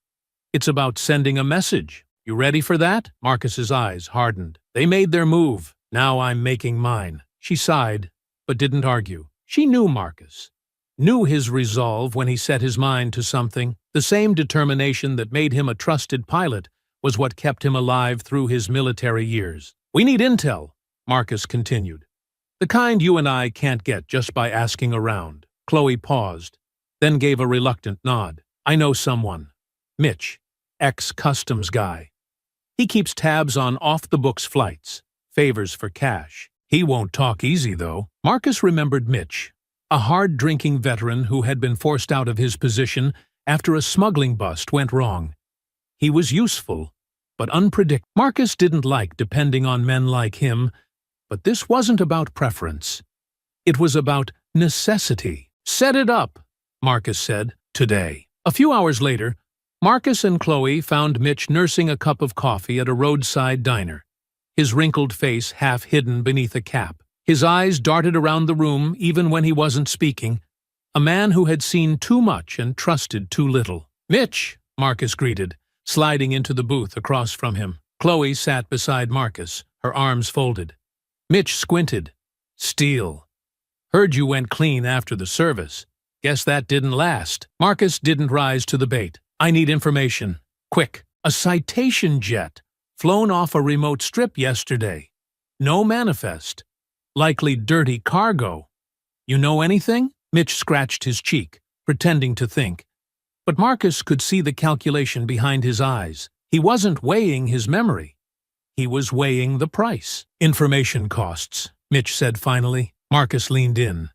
A: It's about sending a message. You ready for that?" Marcus's eyes hardened. "They made their move. Now I'm making mine." She sighed, but didn't argue. She knew Marcus. Knew his resolve when he set his mind to something. The same determination that made him a trusted pilot was what kept him alive through his military years. "We need intel," Marcus continued. "The kind you and I can't get just by asking around." Chloe paused, then gave a reluctant nod. "I know someone. Mitch, ex-customs guy. He keeps tabs on off-the-books flights, favors for cash. He won't talk easy, though." Marcus remembered Mitch, a hard-drinking veteran who had been forced out of his position after a smuggling bust went wrong. He was useful, but unpredictable. Marcus didn't like depending on men like him, but this wasn't about preference. It was about necessity. "Set it up," Marcus said, "today." A few hours later, Marcus and Chloe found Mitch nursing a cup of coffee at a roadside diner, his wrinkled face half hidden beneath a cap. His eyes darted around the room even when he wasn't speaking, a man who had seen too much and trusted too little. "Mitch," Marcus greeted, sliding into the booth across from him. Chloe sat beside Marcus, her arms folded. Mitch squinted. "Steel. Heard you went clean after the service. Guess that didn't last." Marcus didn't rise to the bait. "I need information. Quick." "A citation jet. Flown off a remote strip yesterday. No manifest. Likely dirty cargo. You know anything?" Mitch scratched his cheek, pretending to think. But Marcus could see the calculation behind his eyes. He wasn't weighing his memory. He was weighing the price. "Information costs," Mitch said finally. Marcus leaned in.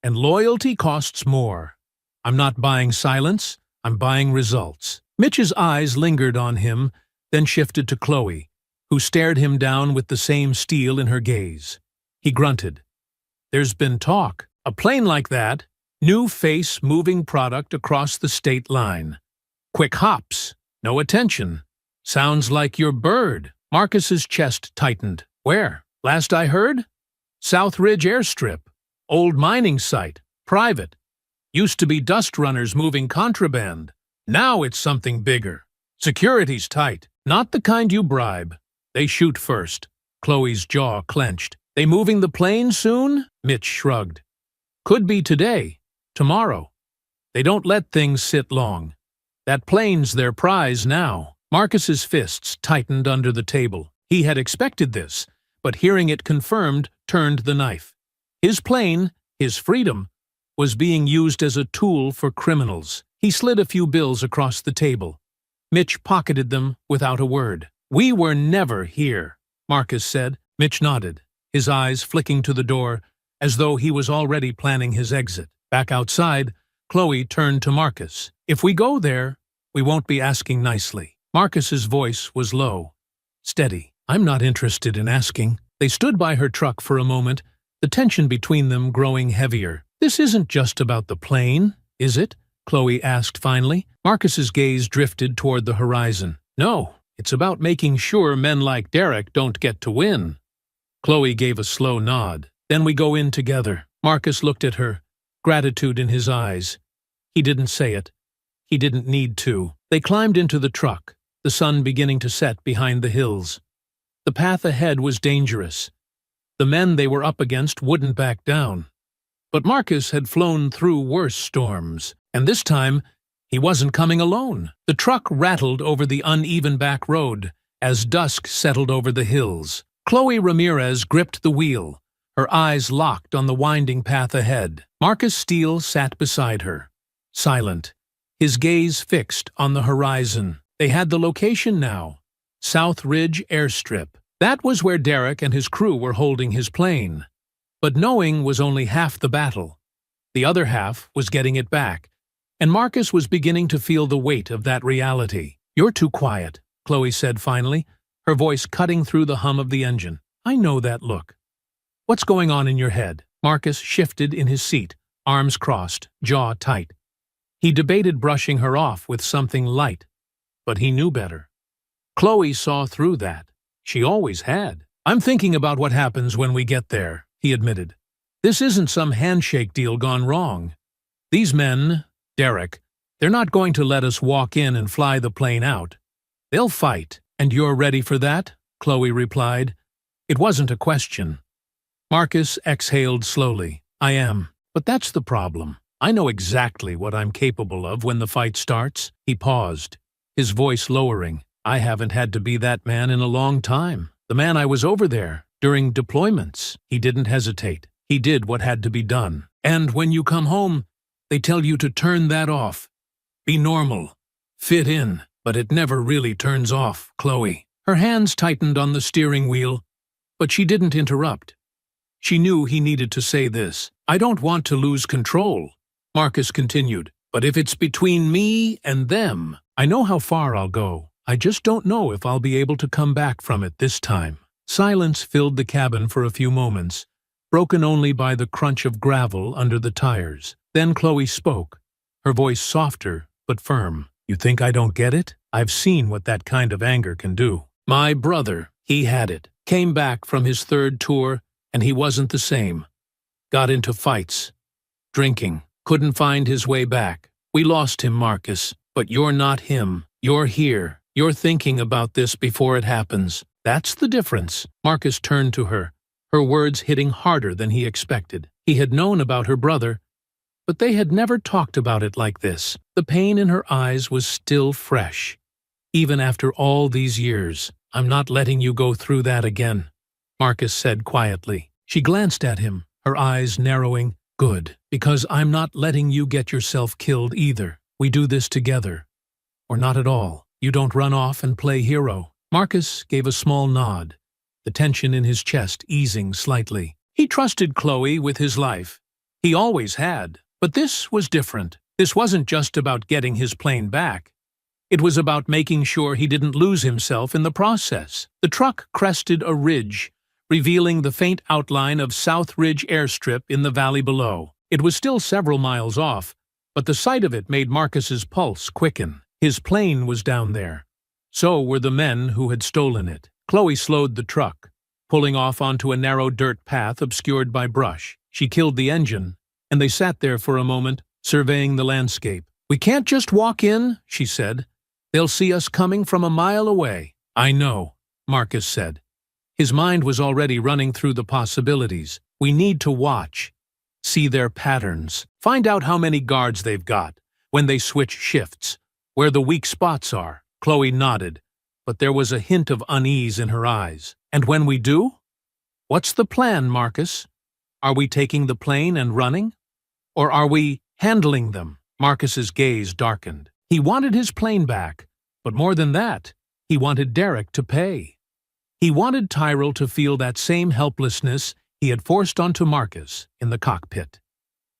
A: "And loyalty costs more. I'm not buying silence, I'm buying results." Mitch's eyes lingered on him, then shifted to Chloe, who stared him down with the same steel in her gaze. He grunted. "There's been talk. A plane like that, new face moving product across the state line. Quick hops, no attention. Sounds like your bird." Marcus's chest tightened. "Where? Last I heard? South Ridge Airstrip. Old mining site. Private. Used to be dust runners moving contraband. Now it's something bigger. Security's tight. Not the kind you bribe. They shoot first." Chloe's jaw clenched. "They moving the plane soon?" Mitch shrugged. "Could be today. Tomorrow. They don't let things sit long. That plane's their prize now." Marcus's fists tightened under the table. He had expected this, but hearing it confirmed turned the knife. His plane, his freedom, was being used as a tool for criminals. He slid a few bills across the table. Mitch pocketed them without a word. "We were never here," Marcus said. Mitch nodded, his eyes flicking to the door as though he was already planning his exit. Back outside, Chloe turned to Marcus. "If we go there, we won't be asking nicely." Marcus's voice was low, steady. "I'm not interested in asking." They stood by her truck for a moment, the tension between them growing heavier. "This isn't just about the plane, is it?" Chloe asked finally. Marcus's gaze drifted toward the horizon. "No, it's about making sure men like Derek don't get to win." Chloe gave a slow nod. "Then we go in together." Marcus looked at her, gratitude in his eyes. He didn't say it. He didn't need to. They climbed into the truck, the sun beginning to set behind the hills. The path ahead was dangerous. The men they were up against wouldn't back down. But Marcus had flown through worse storms, and this time he wasn't coming alone. The truck rattled over the uneven back road as dusk settled over the hills. Chloe Ramirez gripped the wheel, her eyes locked on the winding path ahead. Marcus Steele sat beside her, silent, his gaze fixed on the horizon. They had the location now, South Ridge Airstrip. That was where Derek and his crew were holding his plane. But knowing was only half the battle. The other half was getting it back, and Marcus was beginning to feel the weight of that reality. "You're too quiet," Chloe said finally, her voice cutting through the hum of the engine. "I know that look. What's going on in your head?" Marcus shifted in his seat, arms crossed, jaw tight. He debated brushing her off with something light, but he knew better. Chloe saw through that. She always had. "I'm thinking about what happens when we get there," he admitted. "This isn't some handshake deal gone wrong. These men, Derek, they're not going to let us walk in and fly the plane out. They'll fight." "And you're ready for that?" Chloe replied. It wasn't a question. Marcus exhaled slowly. "I am. But that's the problem. I know exactly what I'm capable of when the fight starts." He paused, his voice lowering. "I haven't had to be that man in a long time. The man I was over there, during deployments." He didn't hesitate. He did what had to be done. "And when you come home, they tell you to turn that off. Be normal. Fit in. But it never really turns off, Chloe." Her hands tightened on the steering wheel, but she didn't interrupt. She knew he needed to say this. "I don't want to lose control," Marcus continued. "But if it's between me and them, I know how far I'll go. I just don't know if I'll be able to come back from it this time." Silence filled the cabin for a few moments, broken only by the crunch of gravel under the tires. Then Chloe spoke, her voice softer but firm. "You think I don't get it? I've seen what that kind of anger can do. My brother, he had it. Came back from his third tour, and he wasn't the same. Got into fights. Drinking. Couldn't find his way back. We lost him, Marcus. But you're not him. You're here. You're thinking about this before it happens. That's the difference." Marcus turned to her, her words hitting harder than he expected. He had known about her brother, but they had never talked about it like this. The pain in her eyes was still fresh, even after all these years. "I'm not letting you go through that again," Marcus said quietly. She glanced at him, her eyes narrowing. "Good, because I'm not letting you get yourself killed either. We do this together. Or not at all. You don't run off and play hero." Marcus gave a small nod, the tension in his chest easing slightly. He trusted Chloe with his life. He always had. But this was different. This wasn't just about getting his plane back. It was about making sure he didn't lose himself in the process. The truck crested a ridge, revealing the faint outline of South Ridge Airstrip in the valley below. It was still several miles off, but the sight of it made Marcus's pulse quicken. His plane was down there. So were the men who had stolen it. Chloe slowed the truck, pulling off onto a narrow dirt path obscured by brush. She killed the engine, and they sat there for a moment, surveying the landscape. "We can't just walk in," she said. "They'll see us coming from a mile away." "I know," Marcus said. His mind was already running through the possibilities. "We need to watch, see their patterns, find out how many guards they've got, when they switch shifts, where the weak spots are." Chloe nodded, but there was a hint of unease in her eyes. "And when we do? What's the plan, Marcus? Are we taking the plane and running? Or are we handling them?" Marcus's gaze darkened. He wanted his plane back, but more than that, he wanted Derek to pay. He wanted Tyrell to feel that same helplessness he had forced onto Marcus in the cockpit.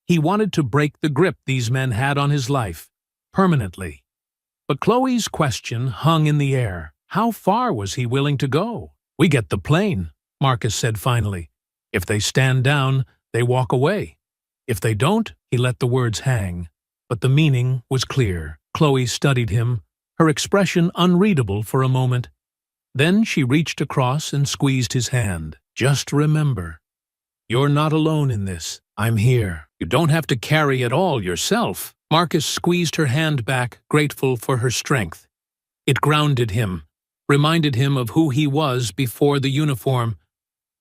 A: He wanted to break the grip these men had on his life, permanently. But Chloe's question hung in the air. How far was he willing to go? "We get the plane," Marcus said finally. "If they stand down, they walk away. If they don't," he let the words hang. But the meaning was clear. Chloe studied him, her expression unreadable for a moment. Then she reached across and squeezed his hand. "Just remember, you're not alone in this. I'm here. You don't have to carry it all yourself." Marcus squeezed her hand back, grateful for her strength. It grounded him, reminded him of who he was before the uniform,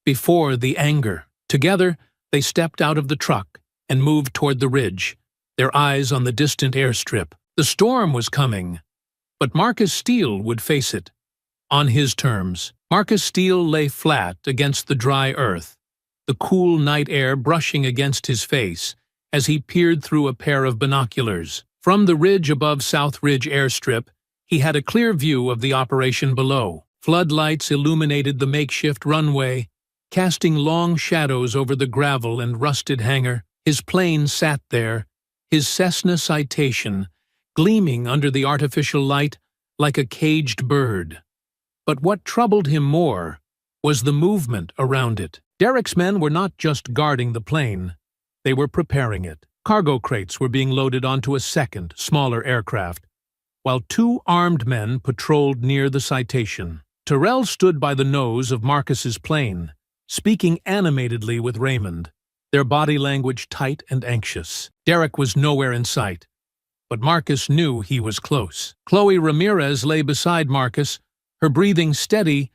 A: before the anger. Together, they stepped out of the truck and moved toward the ridge, their eyes on the distant airstrip. The storm was coming, but Marcus Steele would face it. On his terms. Marcus Steele lay flat against the dry earth, the cool night air brushing against his face as he peered through a pair of binoculars. From the ridge above South Ridge Airstrip, he had a clear view of the operation below. Floodlights illuminated the makeshift runway, casting long shadows over the gravel and rusted hangar. His plane sat there, his Cessna Citation, gleaming under the artificial light like a caged bird. But what troubled him more was the movement around it. Derek's men were not just guarding the plane, they were preparing it. Cargo crates were being loaded onto a second, smaller aircraft, while two armed men patrolled near the Citation. Terrell stood by the nose of Marcus's plane, speaking animatedly with Raymond, their body language tight and anxious. Derek was nowhere in sight, but Marcus knew he was close. Chloe Ramirez lay beside Marcus, her breathing steady,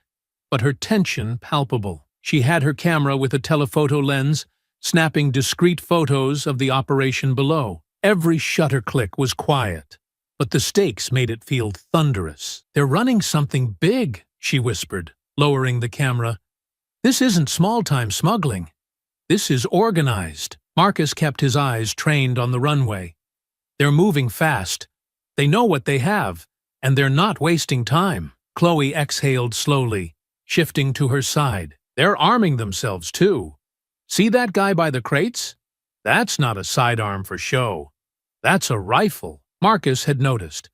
A: but her tension palpable. She had her camera with a telephoto lens, snapping discreet photos of the operation below. Every shutter click was quiet, but the stakes made it feel thunderous. "They're running something big," she whispered, lowering the camera. "This isn't small-time smuggling. This is organized." Marcus kept his eyes trained on the runway. "They're moving fast. They know what they have, and they're not wasting time." Chloe exhaled slowly, shifting to her side. "They're arming themselves, too. See that guy by the crates? That's not a sidearm for show. That's a rifle." Marcus had noticed.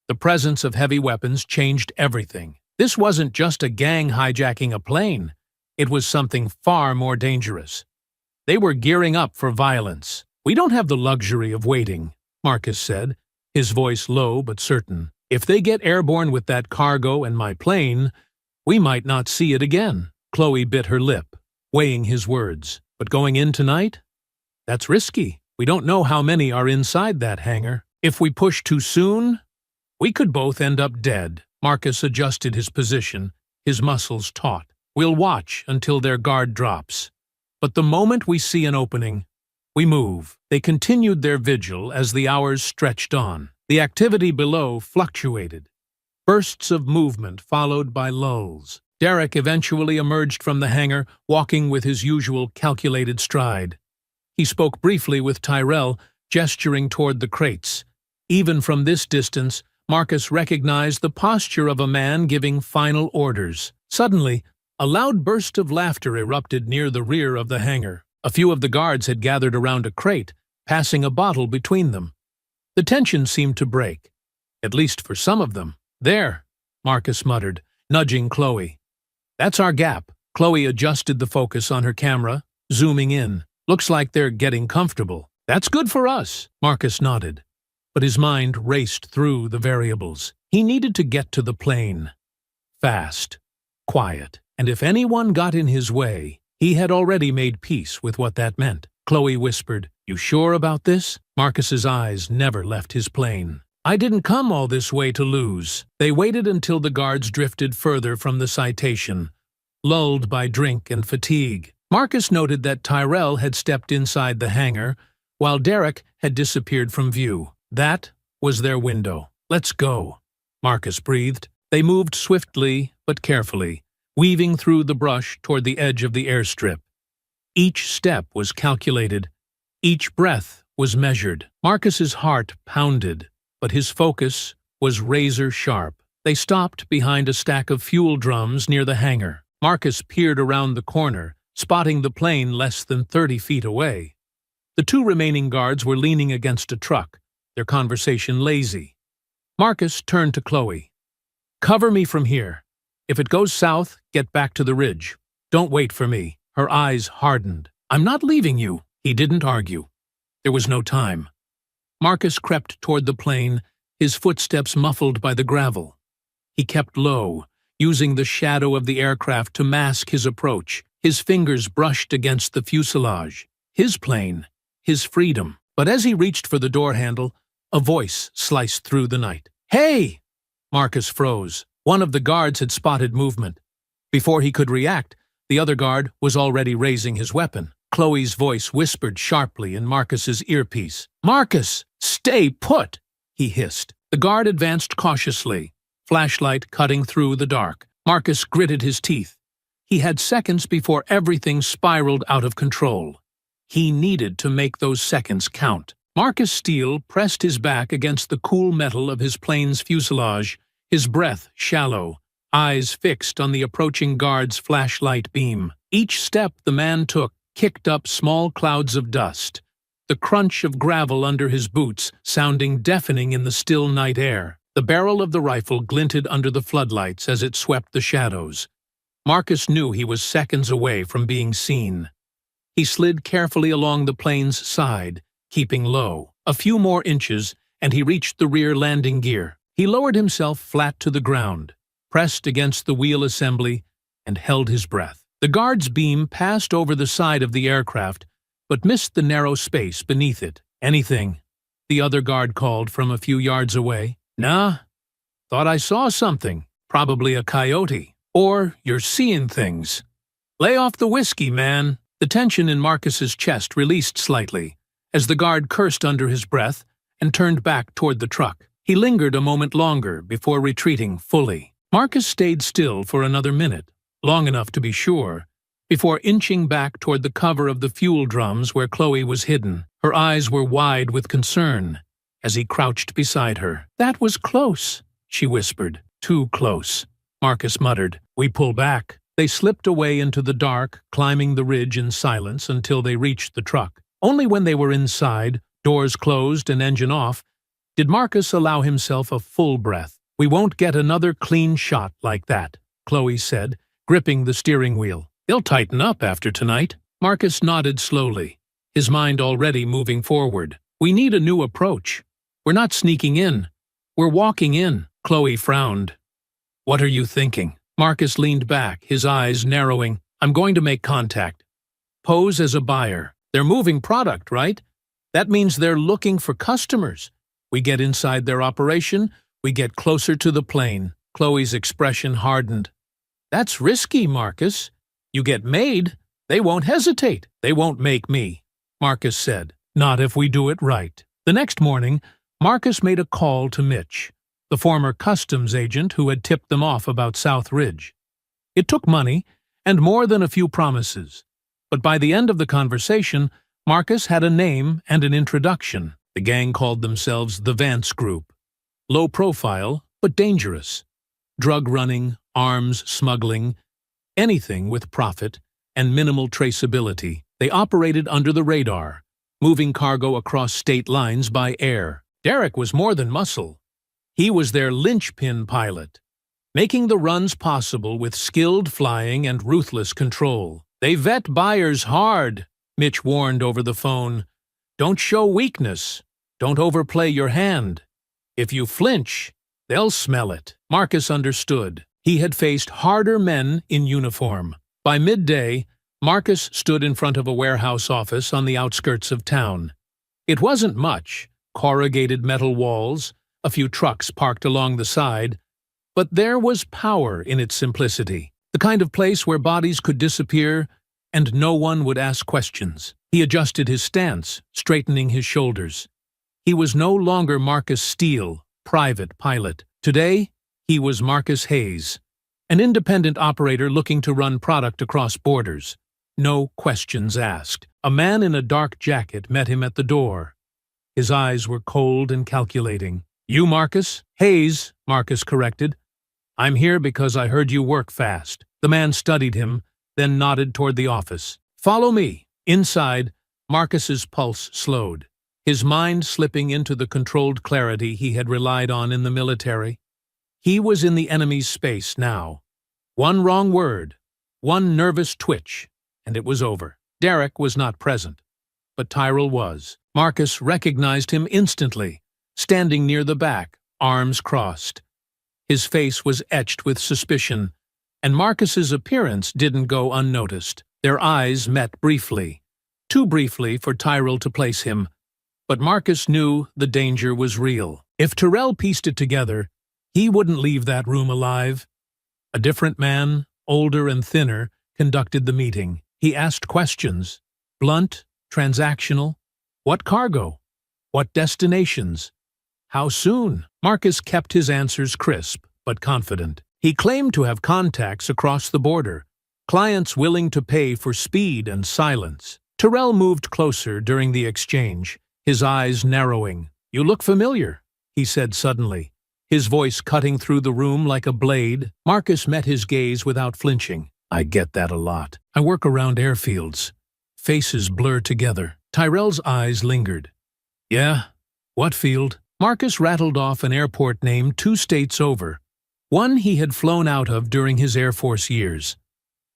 A: The presence of heavy weapons changed everything. This wasn't just a gang hijacking a plane. It was something far more dangerous. They were gearing up for violence. "We don't have the luxury of waiting," Marcus said, his voice low but certain. "If they get airborne with that cargo and my plane, we might not see it again." Chloe bit her lip, weighing his words. "But going in tonight? That's risky. We don't know how many are inside that hangar. If we push too soon, we could both end up dead." Marcus adjusted his position, his muscles taut. "We'll watch until their guard drops. But the moment we see an opening, we move." They continued their vigil as the hours stretched on. The activity below fluctuated. Bursts of movement followed by lulls. Derek eventually emerged from the hangar, walking with his usual calculated stride. He spoke briefly with Tyrell, gesturing toward the crates. Even from this distance, Marcus recognized the posture of a man giving final orders. Suddenly, a loud burst of laughter erupted near the rear of the hangar. A few of the guards had gathered around a crate, passing a bottle between them. The tension seemed to break, at least for some of them. "There," Marcus muttered, nudging Chloe. "That's our gap." Chloe adjusted the focus on her camera, zooming in. "Looks like they're getting comfortable." "That's good for us," Marcus nodded. But his mind raced through the variables. He needed to get to the plane. Fast, quiet, and if anyone got in his way, he had already made peace with what that meant. Chloe whispered, "You sure about this?" Marcus's eyes never left his plane. "I didn't come all this way to lose." They waited until the guards drifted further from the Citation, lulled by drink and fatigue. Marcus noted that Tyrell had stepped inside the hangar, while Derek had disappeared from view. That was their window. "Let's go," Marcus breathed. They moved swiftly but carefully, weaving through the brush toward the edge of the airstrip. Each step was calculated. Each breath was measured. Marcus's heart pounded, but his focus was razor-sharp. They stopped behind a stack of fuel drums near the hangar. Marcus peered around the corner, spotting the plane less than 30 feet away. The two remaining guards were leaning against a truck, their conversation lazy. Marcus turned to Chloe. "Cover me from here. If it goes south, get back to the ridge. Don't wait for me." Her eyes hardened. "I'm not leaving you." He didn't argue. There was no time. Marcus crept toward the plane, his footsteps muffled by the gravel. He kept low, using the shadow of the aircraft to mask his approach. His fingers brushed against the fuselage. His plane, his freedom. But as he reached for the door handle, a voice sliced through the night. "Hey!" Marcus froze. One of the guards had spotted movement. Before he could react, the other guard was already raising his weapon. Chloe's voice whispered sharply in Marcus's earpiece. "Marcus, stay put!" he hissed. The guard advanced cautiously, flashlight cutting through the dark. Marcus gritted his teeth. He had seconds before everything spiraled out of control. He needed to make those seconds count. Marcus Steele pressed his back against the cool metal of his plane's fuselage, his breath shallow, eyes fixed on the approaching guard's flashlight beam. Each step the man took kicked up small clouds of dust, the crunch of gravel under his boots sounding deafening in the still night air. The barrel of the rifle glinted under the floodlights as it swept the shadows. Marcus knew he was seconds away from being seen. He slid carefully along the plane's side, keeping low. A few more inches, and he reached the rear landing gear. He lowered himself flat to the ground, pressed against the wheel assembly, and held his breath. The guard's beam passed over the side of the aircraft, but missed the narrow space beneath it. "Anything?" the other guard called from a few yards away. "Nah. Thought I saw something. Probably a coyote. Or you're seeing things. Lay off the whiskey, man." The tension in Marcus's chest released slightly, as the guard cursed under his breath and turned back toward the truck. He lingered a moment longer before retreating fully. Marcus stayed still for another minute, long enough to be sure, before inching back toward the cover of the fuel drums where Chloe was hidden. Her eyes were wide with concern as he crouched beside her. "That was close," she whispered. "Too close," Marcus muttered. "We pull back." They slipped away into the dark, climbing the ridge in silence until they reached the truck. Only when they were inside, doors closed and engine off, did Marcus allow himself a full breath. "We won't get another clean shot like that," Chloe said, gripping the steering wheel. "They'll tighten up after tonight." Marcus nodded slowly, his mind already moving forward. "We need a new approach. We're not sneaking in. We're walking in." Chloe frowned. "What are you thinking?" Marcus leaned back, his eyes narrowing. "I'm going to make contact. Pose as a buyer. They're moving product, right? That means they're looking for customers. We get inside their operation, we get closer to the plane." Chloe's expression hardened. "That's risky, Marcus. You get made, they won't hesitate." "They won't make me," Marcus said. "Not if we do it right." The next morning, Marcus made a call to Mitch, the former customs agent who had tipped them off about South Ridge. It took money, and more than a few promises, but by the end of the conversation, Marcus had a name and an introduction. The gang called themselves the Vance Group. Low profile, but dangerous. Drug running, arms smuggling, anything with profit and minimal traceability. They operated under the radar, moving cargo across state lines by air. Derek was more than muscle. He was their linchpin pilot, making the runs possible with skilled flying and ruthless control. "They vet buyers hard," Mitch warned over the phone. "Don't show weakness. Don't overplay your hand. If you flinch, they'll smell it." Marcus understood. He had faced harder men in uniform. By midday, Marcus stood in front of a warehouse office on the outskirts of town. It wasn't much, corrugated metal walls, a few trucks parked along the side, but there was power in its simplicity, the kind of place where bodies could disappear and no one would ask questions. He adjusted his stance, straightening his shoulders. He was no longer Marcus Steele, private pilot. Today, he was Marcus Hayes, an independent operator looking to run product across borders. No questions asked. A man in a dark jacket met him at the door. His eyes were cold and calculating. "You, Marcus?" "Hayes," Marcus corrected. "I'm here because I heard you work fast." The man studied him, then nodded toward the office. "Follow me." Inside, Marcus's pulse slowed, his mind slipping into the controlled clarity he had relied on in the military. He was in the enemy's space now. One wrong word, one nervous twitch, and it was over. Derek was not present, but Tyrell was. Marcus recognized him instantly, standing near the back, arms crossed. His face was etched with suspicion, and Marcus's appearance didn't go unnoticed. Their eyes met briefly, too briefly for Tyrell to place him, but Marcus knew the danger was real. If Tyrell pieced it together, he wouldn't leave that room alive. A different man, older and thinner, conducted the meeting. He asked questions, blunt, transactional. What cargo? What destinations? How soon? Marcus kept his answers crisp, but confident. He claimed to have contacts across the border, clients willing to pay for speed and silence. Terrell moved closer during the exchange, his eyes narrowing. "You look familiar," he said suddenly, his voice cutting through the room like a blade. Marcus met his gaze without flinching. "I get that a lot. I work around airfields." Faces blurred together. Tyrell's eyes lingered. "Yeah? What field?" Marcus rattled off an airport name 2 states over, one he had flown out of during his Air Force years.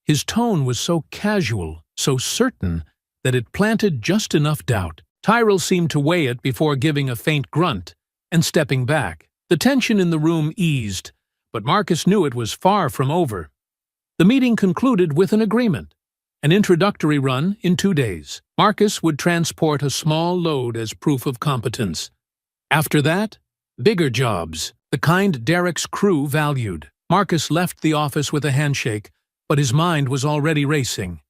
A: His tone was so casual, so certain, that it planted just enough doubt. Tyrell seemed to weigh it before giving a faint grunt and stepping back. The tension in the room eased, but Marcus knew it was far from over. The meeting concluded with an agreement. An introductory run in 2 days. Marcus would transport a small load as proof of competence. After that, bigger jobs, the kind Derek's crew valued. Marcus left the office with a handshake, but his mind was already racing.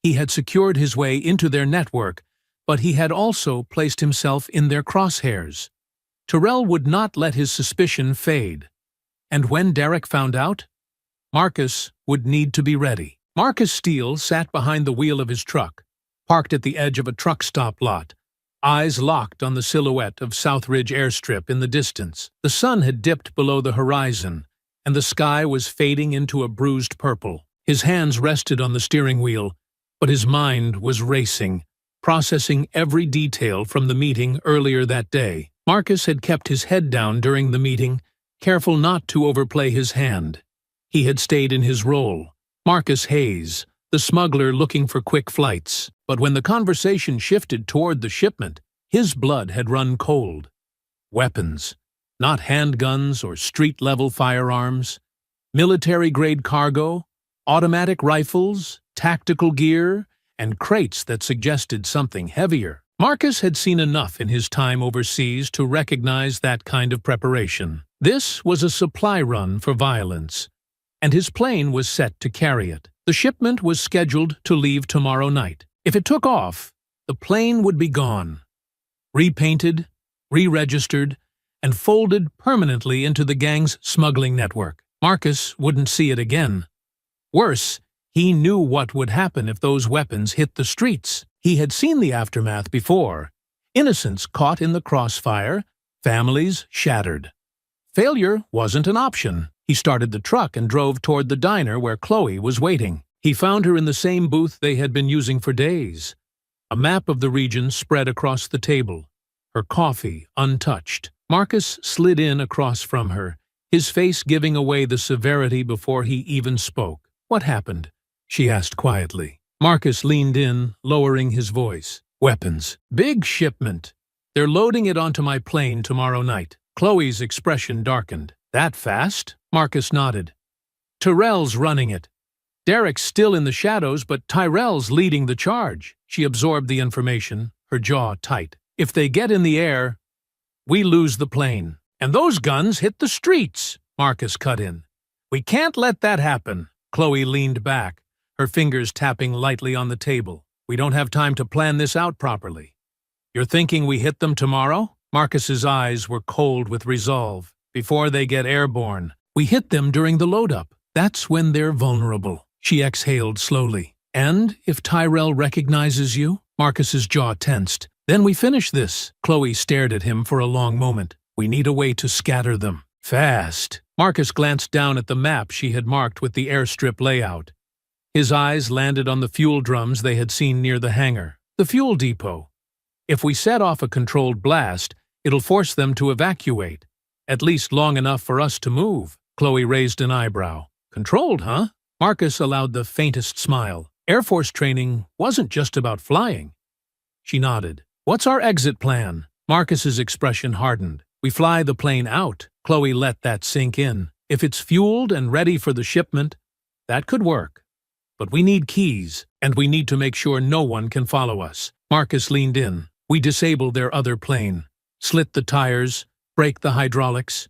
A: He had secured his way into their network, but he had also placed himself in their crosshairs. Terrell would not let his suspicion fade. And when Derek found out, Marcus would need to be ready. Marcus Steele sat behind the wheel of his truck, parked at the edge of a truck stop lot, eyes locked on the silhouette of Southridge Airstrip in the distance. The sun had dipped below the horizon, and the sky was fading into a bruised purple. His hands rested on the steering wheel, but his mind was racing, processing every detail from the meeting earlier that day. Marcus had kept his head down during the meeting, careful not to overplay his hand. He had stayed in his role, Marcus Hayes, the smuggler looking for quick flights. But when the conversation shifted toward the shipment, his blood had run cold. Weapons, not handguns or street-level firearms, military-grade cargo, automatic rifles, tactical gear, and crates that suggested something heavier. Marcus had seen enough in his time overseas to recognize that kind of preparation. This was a supply run for violence, and his plane was set to carry it. The shipment was scheduled to leave tomorrow night. If it took off, the plane would be gone, repainted, re-registered, and folded permanently into the gang's smuggling network. Marcus wouldn't see it again. Worse, he knew what would happen if those weapons hit the streets. He had seen the aftermath before. Innocents caught in the crossfire, families shattered. Failure wasn't an option. He started the truck and drove toward the diner where Chloe was waiting. He found her in the same booth they had been using for days. A map of the region spread across the table, her coffee untouched. Marcus slid in across from her, his face giving away the severity before he even spoke. "What happened?" she asked quietly. Marcus leaned in, lowering his voice. "Weapons. Big shipment. They're loading it onto my plane tomorrow night." Chloe's expression darkened. "That fast?" Marcus nodded. "Tyrell's running it. Derek's still in the shadows, but Tyrell's leading the charge." She absorbed the information, her jaw tight. "If they get in the air, we lose the plane. And those guns hit the streets," Marcus cut in. "We can't let that happen." Chloe leaned back, her fingers tapping lightly on the table. "We don't have time to plan this out properly." "You're thinking we hit them tomorrow?" Marcus's eyes were cold with resolve. "Before they get airborne. We hit them during the load-up. That's when they're vulnerable." She exhaled slowly. "And if Tyrell recognizes you?" Marcus's jaw tensed. "Then we finish this." Chloe stared at him for a long moment. "We need a way to scatter them. Fast." Marcus glanced down at the map she had marked with the airstrip layout. His eyes landed on the fuel drums they had seen near the hangar. "The fuel depot. If we set off a controlled blast, it'll force them to evacuate. At least long enough for us to move." Chloe raised an eyebrow. "Controlled, huh?" Marcus allowed the faintest smile. "Air Force training wasn't just about flying." She nodded. "What's our exit plan?" Marcus's expression hardened. "We fly the plane out." Chloe let that sink in. "If it's fueled and ready for the shipment, that could work. But we need keys, and we need to make sure no one can follow us." Marcus leaned in. "We disable their other plane, slit the tires, break the hydraulics.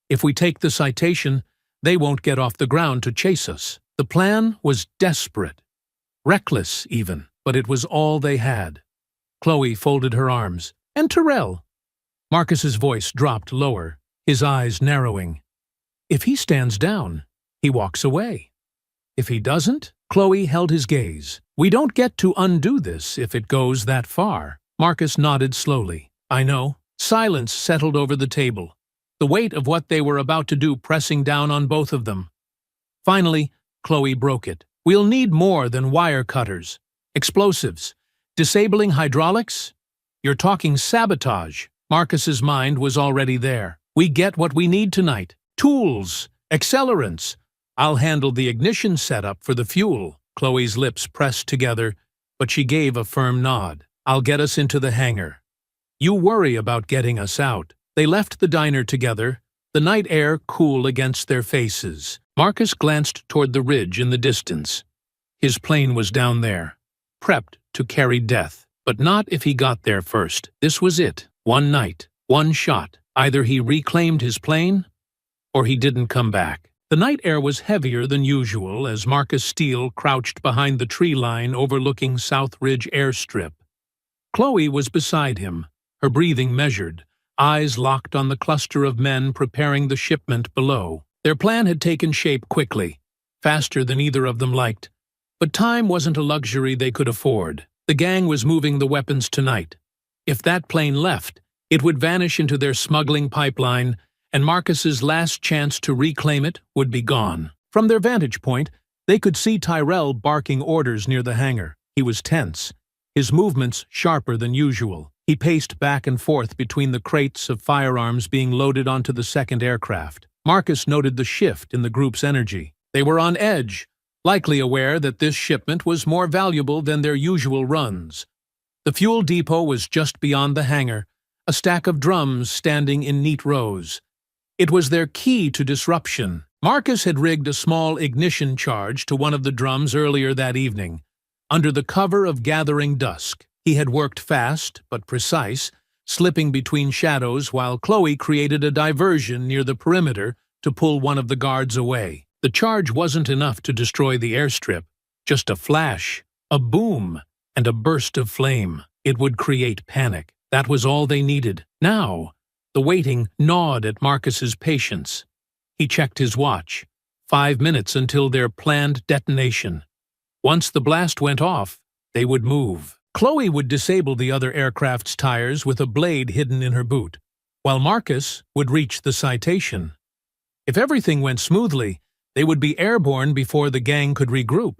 A: If we take the Citation, they won't get off the ground to chase us." The plan was desperate, reckless even, but it was all they had. Chloe folded her arms. "And Terrell?" Marcus's voice dropped lower, his eyes narrowing. "If he stands down, he walks away." If he doesn't? Chloe held his gaze. We don't get to undo this if it goes that far. Marcus nodded slowly. I know. Silence settled over the table, the weight of what they were about to do pressing down on both of them. Finally, Chloe broke it. We'll need more than wire cutters. Explosives. Disabling hydraulics? You're talking sabotage. Marcus's mind was already there. We get what we need tonight. Tools. Accelerants. I'll handle the ignition setup for the fuel. Chloe's lips pressed together, but she gave a firm nod. I'll get us into the hangar. You worry about getting us out. They left the diner together, the night air cool against their faces. Marcus glanced toward the ridge in the distance. His plane was down there, prepped to carry death. But not if he got there first. This was it. One night, one shot. Either he reclaimed his plane, or he didn't come back. The night air was heavier than usual as Marcus Steele crouched behind the tree line overlooking South Ridge Airstrip. Chloe was beside him, her breathing measured, eyes locked on the cluster of men preparing the shipment below. Their plan had taken shape quickly, faster than either of them liked. But time wasn't a luxury they could afford. The gang was moving the weapons tonight. If that plane left, it would vanish into their smuggling pipeline, and Marcus's last chance to reclaim it would be gone. From their vantage point, they could see Tyrell barking orders near the hangar. He was tense, his movements sharper than usual. He paced back and forth between the crates of firearms being loaded onto the second aircraft. Marcus noted the shift in the group's energy. They were on edge, likely aware that this shipment was more valuable than their usual runs. The fuel depot was just beyond the hangar, a stack of drums standing in neat rows. It was their key to disruption. Marcus had rigged a small ignition charge to one of the drums earlier that evening. Under the cover of gathering dusk, he had worked fast but precise, slipping between shadows while Chloe created a diversion near the perimeter to pull one of the guards away. The charge wasn't enough to destroy the airstrip, just a flash, a boom, and a burst of flame. It would create panic. That was all they needed. Now, the waiting gnawed at Marcus's patience. He checked his watch. 5 minutes until their planned detonation. Once the blast went off, they would move. Chloe would disable the other aircraft's tires with a blade hidden in her boot, while Marcus would reach the citation. If everything went smoothly, they would be airborne before the gang could regroup.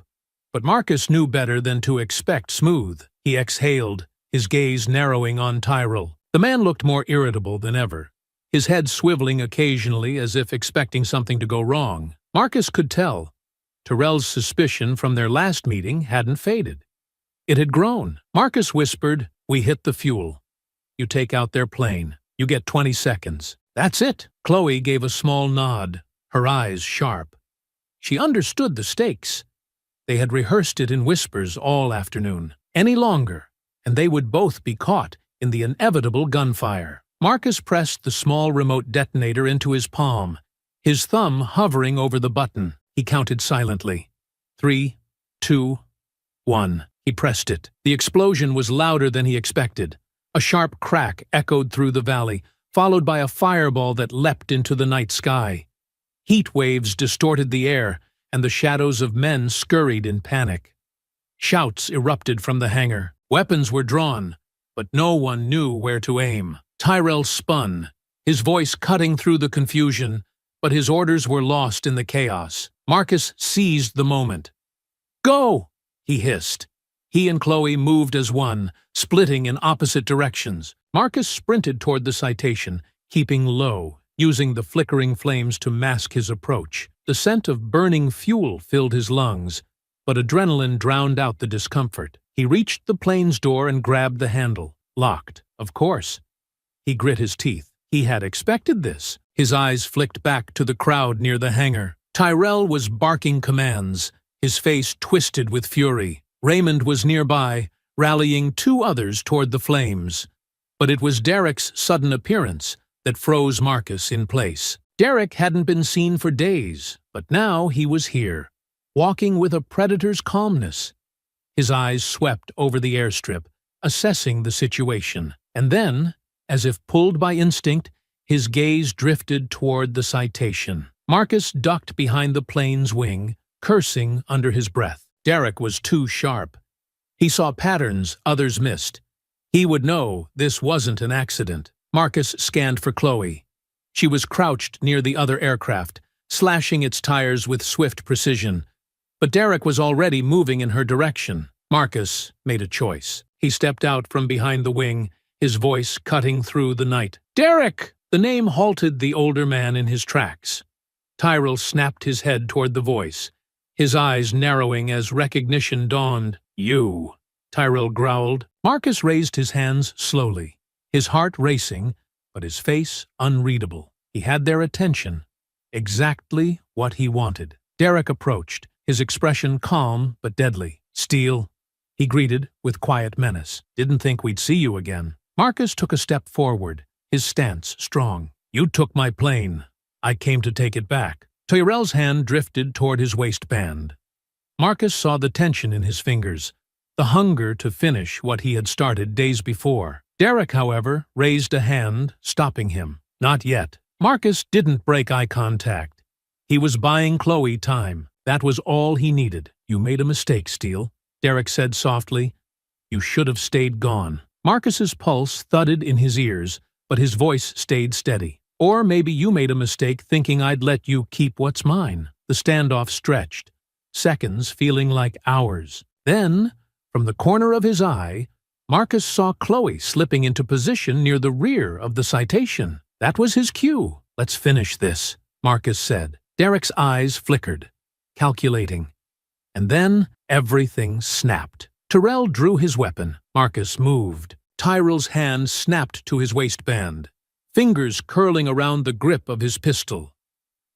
A: But Marcus knew better than to expect smooth. He exhaled, his gaze narrowing on Tyrell. The man looked more irritable than ever, his head swiveling occasionally as if expecting something to go wrong. Marcus could tell. Tyrell's suspicion from their last meeting hadn't faded. It had grown. Marcus whispered, "We hit the fuel. You take out their plane. You get 20 seconds. That's it." Chloe gave a small nod, her eyes sharp. She understood the stakes. They had rehearsed it in whispers all afternoon. Any longer, and they would both be caught in the inevitable gunfire. Marcus pressed the small remote detonator into his palm, his thumb hovering over the button. He counted silently. 3, 2, 1. He pressed it. The explosion was louder than he expected. A sharp crack echoed through the valley, followed by a fireball that leapt into the night sky. Heat waves distorted the air, and the shadows of men scurried in panic. Shouts erupted from the hangar. Weapons were drawn, but no one knew where to aim. Tyrell spun, his voice cutting through the confusion, but his orders were lost in the chaos. Marcus seized the moment. "Go!" he hissed. He and Chloe moved as one, splitting in opposite directions. Marcus sprinted toward the citation, keeping low, using the flickering flames to mask his approach. The scent of burning fuel filled his lungs, but adrenaline drowned out the discomfort. He reached the plane's door and grabbed the handle. Locked, of course. He grit his teeth. He had expected this. His eyes flicked back to the crowd near the hangar. Tyrell was barking commands, his face twisted with fury. Raymond was nearby, rallying 2 others toward the flames. But it was Derek's sudden appearance that froze Marcus in place. Derek hadn't been seen for days, but now he was here, walking with a predator's calmness. His eyes swept over the airstrip, assessing the situation. And then, as if pulled by instinct, his gaze drifted toward the citation. Marcus ducked behind the plane's wing, cursing under his breath. Derek was too sharp. He saw patterns others missed. He would know this wasn't an accident. Marcus scanned for Chloe. She was crouched near the other aircraft, slashing its tires with swift precision. But Derek was already moving in her direction. Marcus made a choice. He stepped out from behind the wing, his voice cutting through the night. "Derek!" The name halted the older man in his tracks. Tyrell snapped his head toward the voice, his eyes narrowing as recognition dawned. "You," Tyrell growled. Marcus raised his hands slowly, his heart racing, but his face unreadable. He had their attention, exactly what he wanted. Derek approached, his expression calm but deadly. "Steele," he greeted with quiet menace. "Didn't think we'd see you again." Marcus took a step forward, his stance strong. "You took my plane. I came to take it back." Tyrell's hand drifted toward his waistband. Marcus saw the tension in his fingers, the hunger to finish what he had started days before. Derek, however, raised a hand, stopping him. "Not yet." Marcus didn't break eye contact. He was buying Chloe time. That was all he needed. "You made a mistake, Steele," Derek said softly. "You should have stayed gone." Marcus's pulse thudded in his ears, but his voice stayed steady. "Or maybe you made a mistake thinking I'd let you keep what's mine." The standoff stretched, seconds feeling like hours. Then, from the corner of his eye, Marcus saw Chloe slipping into position near the rear of the Citation. That was his cue. "Let's finish this," Marcus said. Derek's eyes flickered, calculating. And then everything snapped. Tyrell drew his weapon. Marcus moved. Tyrell's hand snapped to his waistband, fingers curling around the grip of his pistol.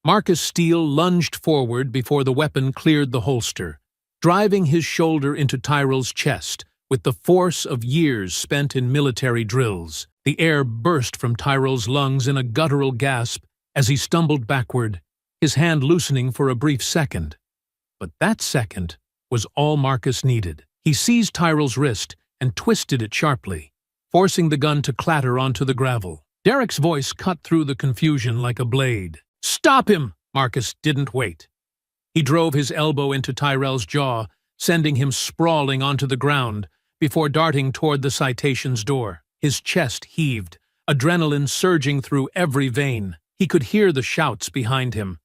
A: Marcus Steele lunged forward before the weapon cleared the holster, driving his shoulder into Tyrell's chest with the force of years spent in military drills. The air burst from Tyrell's lungs in a guttural gasp as he stumbled backward, his hand loosening for a brief second. But that second was all Marcus needed. He seized Tyrell's wrist and twisted it sharply, forcing the gun to clatter onto the gravel. Derek's voice cut through the confusion like a blade. "Stop him!" Marcus didn't wait. He drove his elbow into Tyrell's jaw, sending him sprawling onto the ground before darting toward the Citation's door. His chest heaved, adrenaline surging through every vein. He could hear the shouts behind him.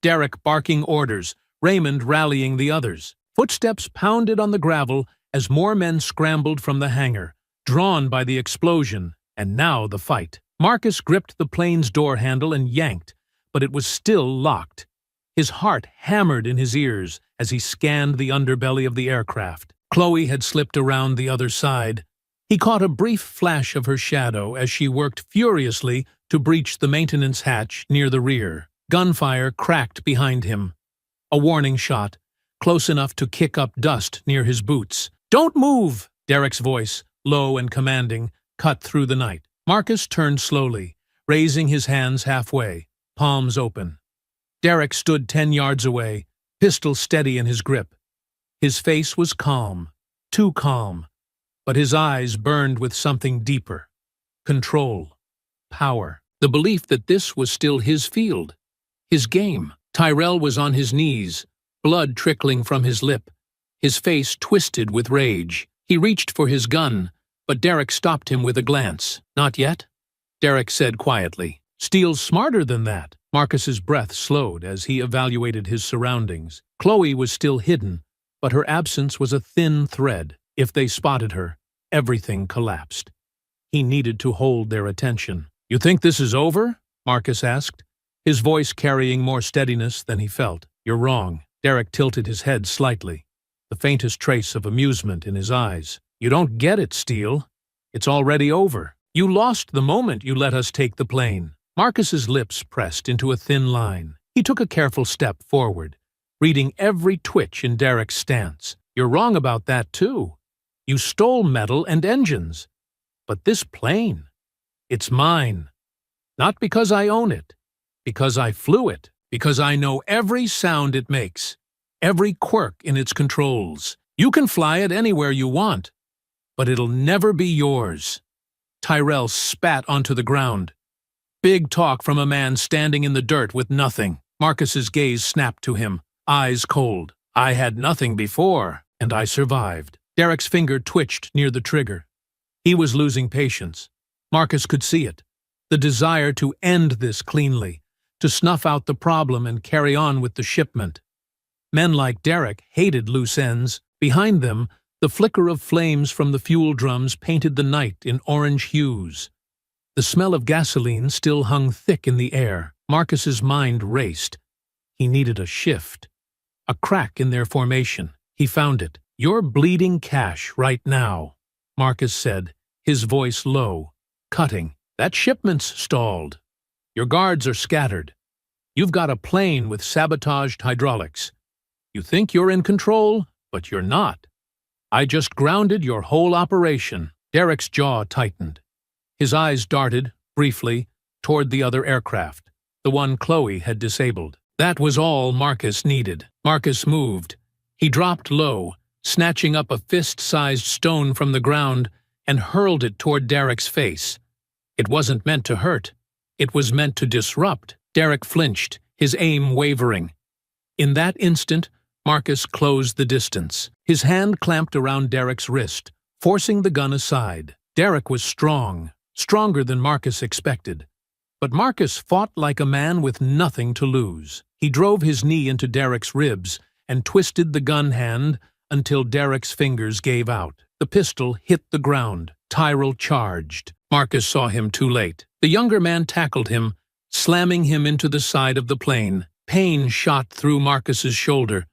A: Derek barking orders, Raymond rallying the others. Footsteps pounded on the gravel as more men scrambled from the hangar, drawn by the explosion, and now the fight. Marcus gripped the plane's door handle and yanked, but it was still locked. His heart hammered in his ears as he scanned the underbelly of the aircraft. Chloe had slipped around the other side. He caught a brief flash of her shadow as she worked furiously to breach the maintenance hatch near the rear. Gunfire cracked behind him. A warning shot, close enough to kick up dust near his boots. "Don't move!" Derek's voice, low and commanding, cut through the night. Marcus turned slowly, raising his hands halfway, palms open. Derek stood 10 yards away, pistol steady in his grip. His face was calm, too calm, but his eyes burned with something deeper. Control. Power. The belief that this was still his field, his game. Tyrell was on his knees, blood trickling from his lip, his face twisted with rage. He reached for his gun, but Derek stopped him with a glance. "Not yet?" Derek said quietly. "Steele's smarter than that." Marcus's breath slowed as he evaluated his surroundings. Chloe was still hidden, but her absence was a thin thread. If they spotted her, everything collapsed. He needed to hold their attention. "You think this is over?" Marcus asked, his voice carrying more steadiness than he felt. "You're wrong." Derek tilted his head slightly, the faintest trace of amusement in his eyes. "You don't get it, Steele. It's already over. You lost the moment you let us take the plane." Marcus's lips pressed into a thin line. He took a careful step forward, reading every twitch in Derek's stance. "You're wrong about that, too. You stole metal and engines. But this plane, it's mine. Not because I own it, because I flew it, because I know every sound it makes, every quirk in its controls. You can fly it anywhere you want, but it'll never be yours." Tyrell spat onto the ground. Big talk from a man standing in the dirt with nothing. Marcus's gaze snapped to him. eyes cold. I had nothing before, and I survived. Derek's finger twitched near the trigger. He was losing patience. Marcus could see it. The desire to end this cleanly, to snuff out the problem and carry on with the shipment. Men like Derek hated loose ends. Behind them, the flicker of flames from the fuel drums painted the night in orange hues. The smell of gasoline still hung thick in the air. Marcus's mind raced. He needed a shift. A crack in their formation. He found it. "You're bleeding cash right now," Marcus said, his voice low, cutting. "That shipment's stalled. Your guards are scattered. You've got a plane with sabotaged hydraulics. You think you're in control, but you're not. I just grounded your whole operation." Derek's jaw tightened. His eyes darted, briefly, toward the other aircraft, the one Chloe had disabled. That was all Marcus needed. Marcus moved. He dropped low, snatching up a fist-sized stone from the ground and hurled it toward Derek's face. It wasn't meant to hurt. It was meant to disrupt. Derek flinched, his aim wavering. In that instant, Marcus closed the distance. His hand clamped around Derek's wrist, forcing the gun aside. Derek was strong, stronger than Marcus expected. But Marcus fought like a man with nothing to lose. He drove his knee into Derek's ribs and twisted the gun hand until Derek's fingers gave out. The pistol hit the ground. Tyrell charged. Marcus saw him too late. The younger man tackled him, slamming him into the side of the plane. Pain shot through Marcus's shoulder,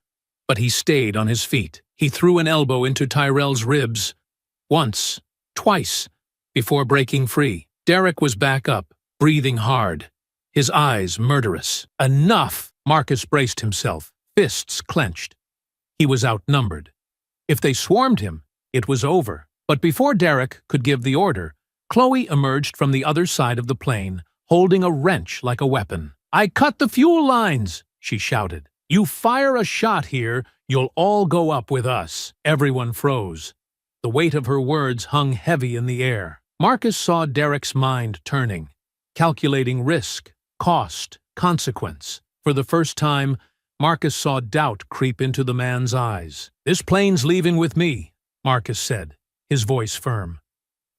A: but he stayed on his feet. He threw an elbow into Tyrell's ribs. Once, twice, before breaking free. Derek was back up, breathing hard, his eyes murderous. Enough! Marcus braced himself, fists clenched. He was outnumbered. If they swarmed him, it was over. But before Derek could give the order, Chloe emerged from the other side of the plane, holding a wrench like a weapon. "I cut the fuel lines!" she shouted. "You fire a shot here, you'll all go up with us." Everyone froze. The weight of her words hung heavy in the air. Marcus saw Derek's mind turning, calculating risk, cost, consequence. For the first time, Marcus saw doubt creep into the man's eyes. "This plane's leaving with me," Marcus said, his voice firm.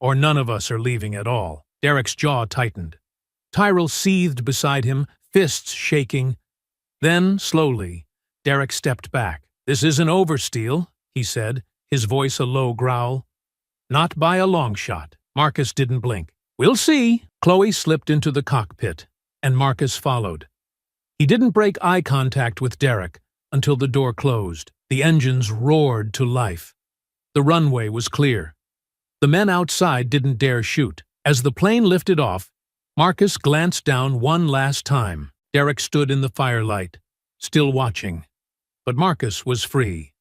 A: "Or none of us are leaving at all." Derek's jaw tightened. Tyrell seethed beside him, fists shaking. Then, slowly, Derek stepped back. "This isn't over, Steele," he said, his voice a low growl. "Not by a long shot." Marcus didn't blink. "We'll see." Chloe slipped into the cockpit, and Marcus followed. He didn't break eye contact with Derek until the door closed. The engines roared to life. The runway was clear. The men outside didn't dare shoot. As the plane lifted off, Marcus glanced down one last time. Derek stood in the firelight, still watching. But Marcus was free,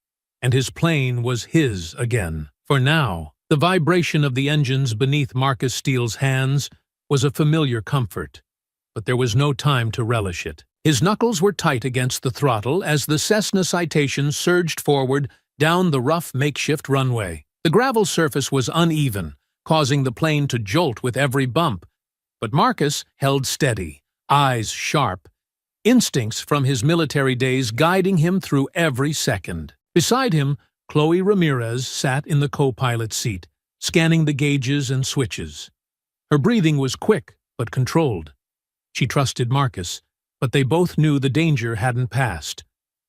A: and his plane was his again. For now, the vibration of the engines beneath Marcus Steele's hands was a familiar comfort. But there was no time to relish it. His knuckles were tight against the throttle as the Cessna Citation surged forward down the rough makeshift runway. The gravel surface was uneven, causing the plane to jolt with every bump. But Marcus held steady, eyes sharp, instincts from his military days guiding him through every second. Beside him, Chloe Ramirez sat in the co-pilot seat, scanning the gauges and switches. Her breathing was quick but controlled. She trusted Marcus, but they both knew the danger hadn't passed.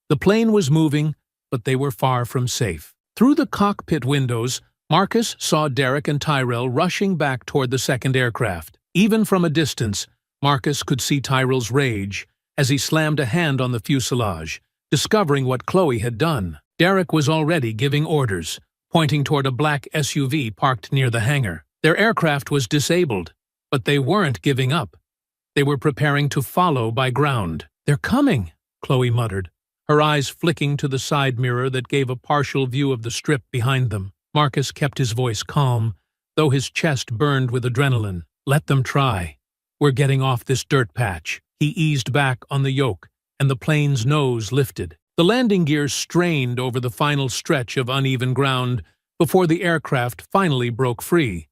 A: The plane was moving, but they were far from safe. Through the cockpit windows, Marcus saw Derek and Tyrell rushing back toward the second aircraft. Even from a distance, Marcus could see Tyrell's rage as he slammed a hand on the fuselage, discovering what Chloe had done. Derek was already giving orders, pointing toward a black SUV parked near the hangar. Their aircraft was disabled, but they weren't giving up. They were preparing to follow by ground. "They're coming," Chloe muttered, her eyes flicking to the side mirror that gave a partial view of the strip behind them. Marcus kept his voice calm, though his chest burned with adrenaline. "Let them try. We're getting off this dirt patch." He eased back on the yoke, and the plane's nose lifted. The landing gear strained over the final stretch of uneven ground before the aircraft finally broke free,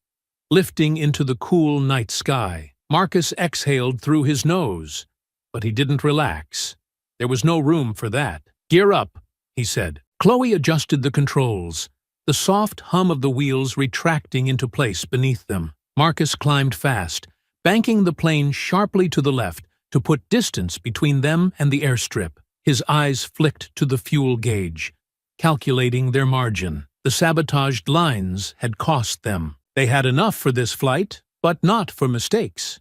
A: lifting into the cool night sky. Marcus exhaled through his nose, but he didn't relax. There was no room for that. "Gear up," he said. Chloe adjusted the controls, the soft hum of the wheels retracting into place beneath them. Marcus climbed fast, banking the plane sharply to the left to put distance between them and the airstrip. His eyes flicked to the fuel gauge, calculating their margin. The sabotaged lines had cost them. They had enough for this flight, but not for mistakes.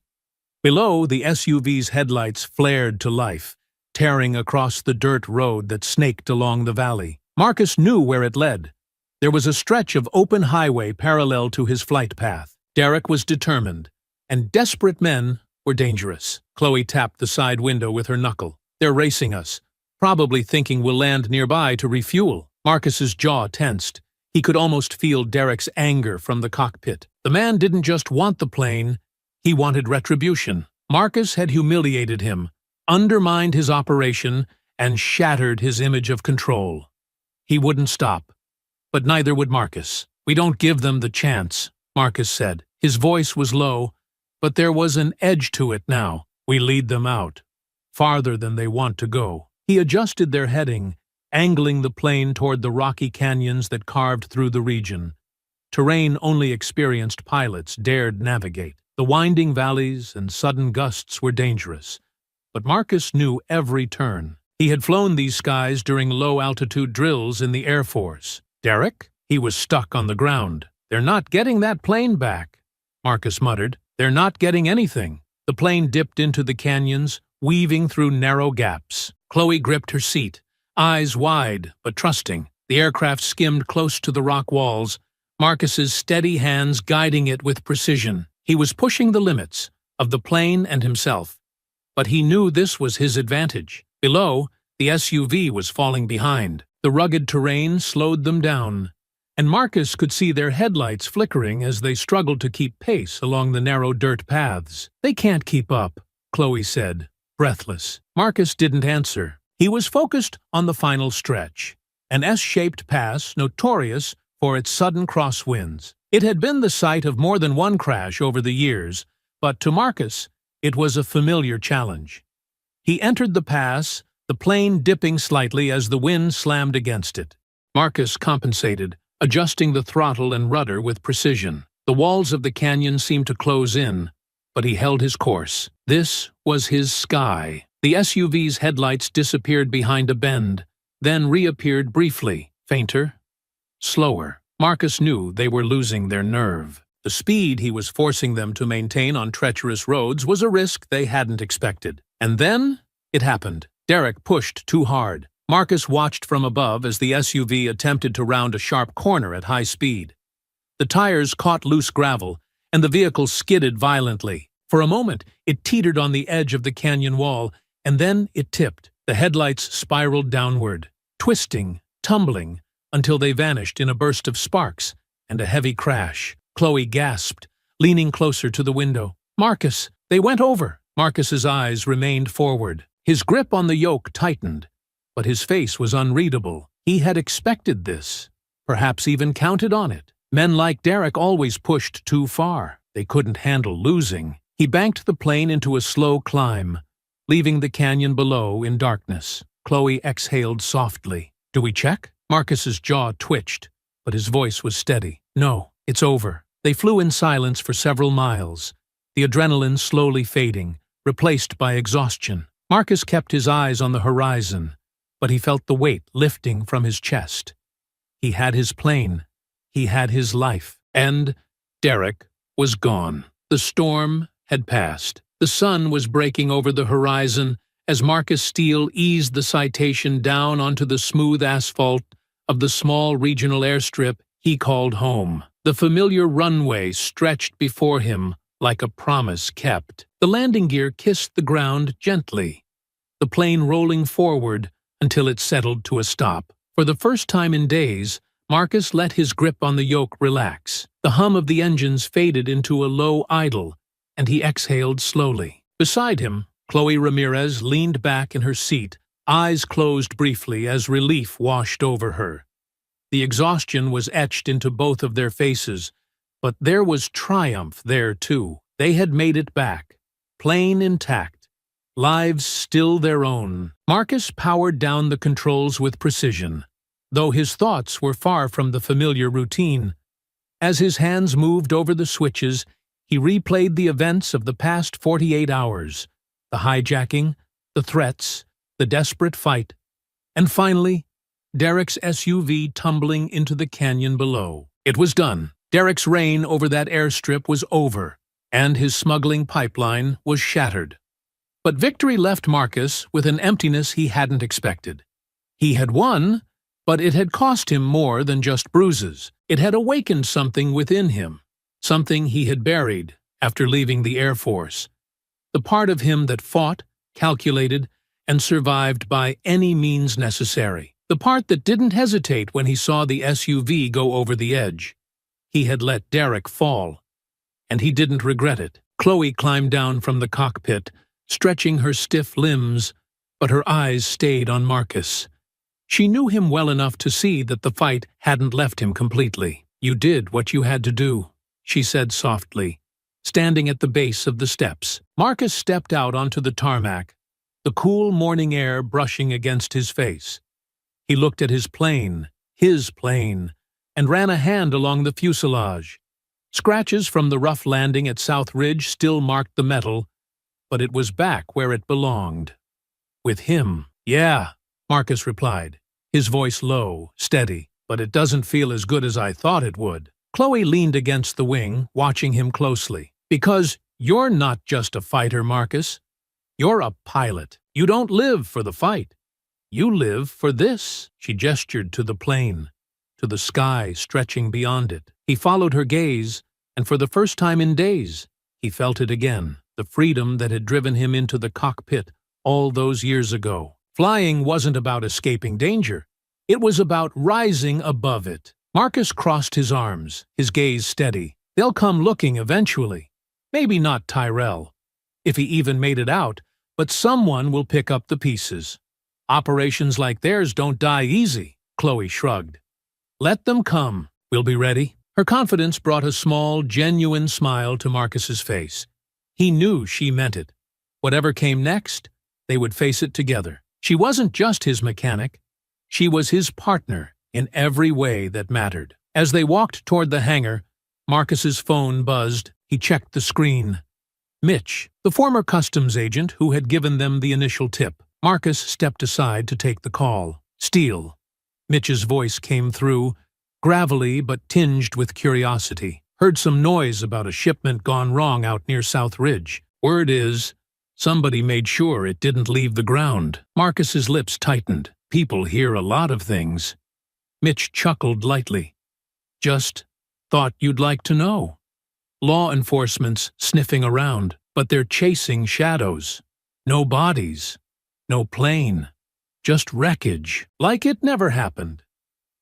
A: Below, the SUV's headlights flared to life, tearing across the dirt road that snaked along the valley. Marcus knew where it led. There was a stretch of open highway parallel to his flight path. Derek was determined, and desperate men were dangerous. Chloe tapped the side window with her knuckle. "They're racing us, probably thinking we'll land nearby to refuel." Marcus's jaw tensed. He could almost feel Derek's anger from the cockpit. The man didn't just want the plane, he wanted retribution. Marcus had humiliated him, undermined his operation, and shattered his image of control. He wouldn't stop, but neither would Marcus. "We don't give them the chance," Marcus said. His voice was low, but there was an edge to it now. "We lead them out, farther than they want to go." He adjusted their heading, angling the plane toward the rocky canyons that carved through the region. Terrain only experienced pilots dared navigate. The winding valleys and sudden gusts were dangerous, but Marcus knew every turn. He had flown these skies during low-altitude drills in the Air Force. Derek? He was stuck on the ground. "They're not getting that plane back," Marcus muttered. "They're not getting anything." The plane dipped into the canyons, weaving through narrow gaps. Chloe gripped her seat, eyes wide but trusting. The aircraft skimmed close to the rock walls, Marcus's steady hands guiding it with precision. He was pushing the limits of the plane and himself, but he knew this was his advantage. Below, the SUV was falling behind. The rugged terrain slowed them down, and Marcus could see their headlights flickering as they struggled to keep pace along the narrow dirt paths. "They can't keep up," Chloe said, breathless. Marcus didn't answer. He was focused on the final stretch, an S-shaped pass notorious for its sudden crosswinds. It had been the site of more than one crash over the years, but to Marcus, it was a familiar challenge. He entered the pass, the plane dipping slightly as the wind slammed against it. Marcus compensated, adjusting the throttle and rudder with precision. The walls of the canyon seemed to close in, but he held his course. This was his sky. The SUV's headlights disappeared behind a bend, then reappeared briefly, fainter, slower. Marcus knew they were losing their nerve. The speed he was forcing them to maintain on treacherous roads was a risk they hadn't expected. And then it happened. Derek pushed too hard. Marcus watched from above as the SUV attempted to round a sharp corner at high speed. The tires caught loose gravel, and the vehicle skidded violently. For a moment, it teetered on the edge of the canyon wall, and then it tipped. The headlights spiraled downward, twisting, tumbling, until they vanished in a burst of sparks and a heavy crash. Chloe gasped, leaning closer to the window. "Marcus, they went over!" Marcus's eyes remained forward. His grip on the yoke tightened, but his face was unreadable. He had expected this, perhaps even counted on it. Men like Derek always pushed too far. They couldn't handle losing. He banked the plane into a slow climb, leaving the canyon below in darkness. Chloe exhaled softly. "Do we check?" Marcus's jaw twitched, but his voice was steady. "No, it's over." They flew in silence for several miles, the adrenaline slowly fading, replaced by exhaustion. Marcus kept his eyes on the horizon, but he felt the weight lifting from his chest. He had his plane, he had his life, and Derek was gone. The storm had passed. The sun was breaking over the horizon as Marcus Steele eased the Citation down onto the smooth asphalt of the small regional airstrip he called home. The familiar runway stretched before him like a promise kept. The landing gear kissed the ground gently, the plane rolling forward until it settled to a stop. For the first time in days, Marcus let his grip on the yoke relax. The hum of the engines faded into a low idle, and he exhaled slowly. Beside him, Chloe Ramirez leaned back in her seat, eyes closed briefly as relief washed over her. The exhaustion was etched into both of their faces, but there was triumph there too. They had made it back, plane intact, lives still their own. Marcus powered down the controls with precision, though his thoughts were far from the familiar routine. As his hands moved over the switches, he replayed the events of the past 48 hours, the hijacking, the threats, the desperate fight, and finally, Derek's SUV tumbling into the canyon below. It was done. Derek's reign over that airstrip was over, and his smuggling pipeline was shattered. But victory left Marcus with an emptiness he hadn't expected. He had won, but it had cost him more than just bruises. It had awakened something within him, something he had buried after leaving the Air Force. The part of him that fought, calculated, and survived by any means necessary. The part that didn't hesitate when he saw the SUV go over the edge. He had let Derek fall, and he didn't regret it. Chloe climbed down from the cockpit, stretching her stiff limbs, but her eyes stayed on Marcus. She knew him well enough to see that the fight hadn't left him completely. "You did what you had to do," she said softly, standing at the base of the steps. Marcus stepped out onto the tarmac, the cool morning air brushing against his face. He looked at his plane, and ran a hand along the fuselage. Scratches from the rough landing at South Ridge still marked the metal, but it was back where it belonged. With him. "Yeah," Marcus replied, his voice low, steady, "but it doesn't feel as good as I thought it would." Chloe leaned against the wing, watching him closely. "Because you're not just a fighter, Marcus. You're a pilot. You don't live for the fight. You live for this." She gestured to the plane, to the sky stretching beyond it. He followed her gaze, and for the first time in days, he felt it again, the freedom that had driven him into the cockpit all those years ago. Flying wasn't about escaping danger. It was about rising above it. Marcus crossed his arms, his gaze steady. "They'll come looking eventually. Maybe not Tyrell, if he even made it out, but someone will pick up the pieces. Operations like theirs don't die easy." Chloe shrugged. "Let them come. We'll be ready." Her confidence brought a small, genuine smile to Marcus's face. He knew she meant it. Whatever came next, they would face it together. She wasn't just his mechanic. She was his partner in every way that mattered. As they walked toward the hangar, Marcus's phone buzzed. He checked the screen. Mitch, the former customs agent who had given them the initial tip. Marcus stepped aside to take the call. "Steele." Mitch's voice came through, gravelly but tinged with curiosity. "Heard some noise about a shipment gone wrong out near South Ridge. Word is, somebody made sure it didn't leave the ground." Marcus's lips tightened. "People hear a lot of things." Mitch chuckled lightly. "Just thought you'd like to know. Law enforcement's sniffing around, but they're chasing shadows. No bodies, no plane, just wreckage, like it never happened."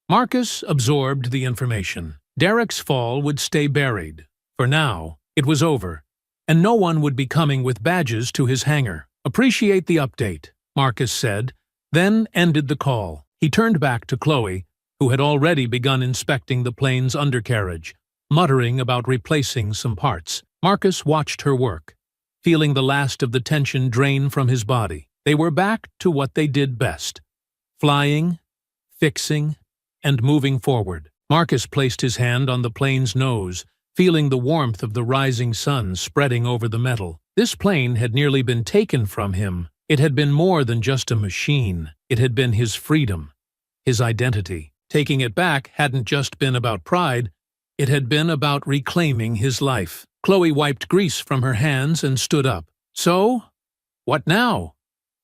A: Marcus absorbed the information. Derek's fall would stay buried. For now, it was over, and no one would be coming with badges to his hangar. "Appreciate the update," Marcus said, then ended the call. He turned back to Chloe, who had already begun inspecting the plane's undercarriage, muttering about replacing some parts. Marcus watched her work, feeling the last of the tension drain from his body. They were back to what they did best: flying, fixing, and moving forward. Marcus placed his hand on the plane's nose, feeling the warmth of the rising sun spreading over the metal. This plane had nearly been taken from him. It had been more than just a machine. It had been his freedom, his identity. Taking it back hadn't just been about pride. It had been about reclaiming his life. Chloe wiped grease from her hands and stood up. "So, what now?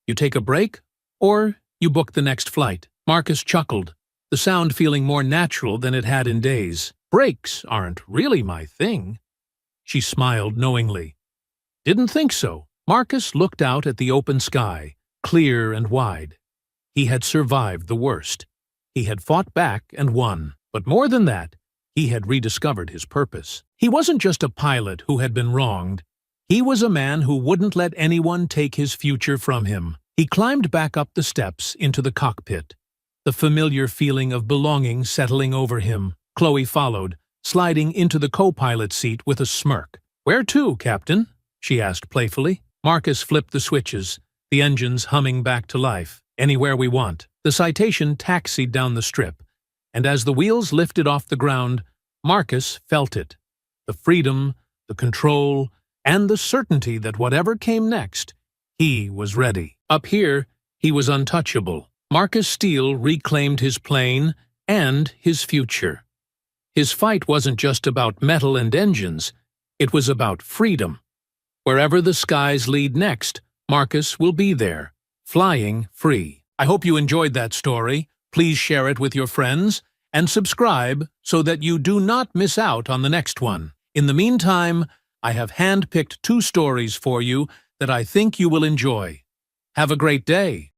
A: You take a break? Or you book the next flight?" Marcus chuckled, the sound feeling more natural than it had in days. "Breaks aren't really my thing." She smiled knowingly. "Didn't think so." Marcus looked out at the open sky, clear and wide. He had survived the worst. He had fought back and won. But more than that, he had rediscovered his purpose. He wasn't just a pilot who had been wronged. He was a man who wouldn't let anyone take his future from him. He climbed back up the steps into the cockpit, the familiar feeling of belonging settling over him. Chloe followed, sliding into the co-pilot seat with a smirk. "Where to, Captain?" she asked playfully. Marcus flipped the switches, the engines humming back to life. Anywhere we want. The Citation taxied down the strip, and as the wheels lifted off the ground, Marcus felt it. The freedom, the control, and the certainty that whatever came next, he was ready. Up here, he was untouchable. Marcus Steele reclaimed his plane and his future. His fight wasn't just about metal and engines, it was about freedom. Wherever the skies lead next, Marcus will be there, flying free. I hope you enjoyed that story. Please share it with your friends and subscribe so that you do not miss out on the next one. In the meantime, I have handpicked 2 stories for you that I think you will enjoy. Have a great day.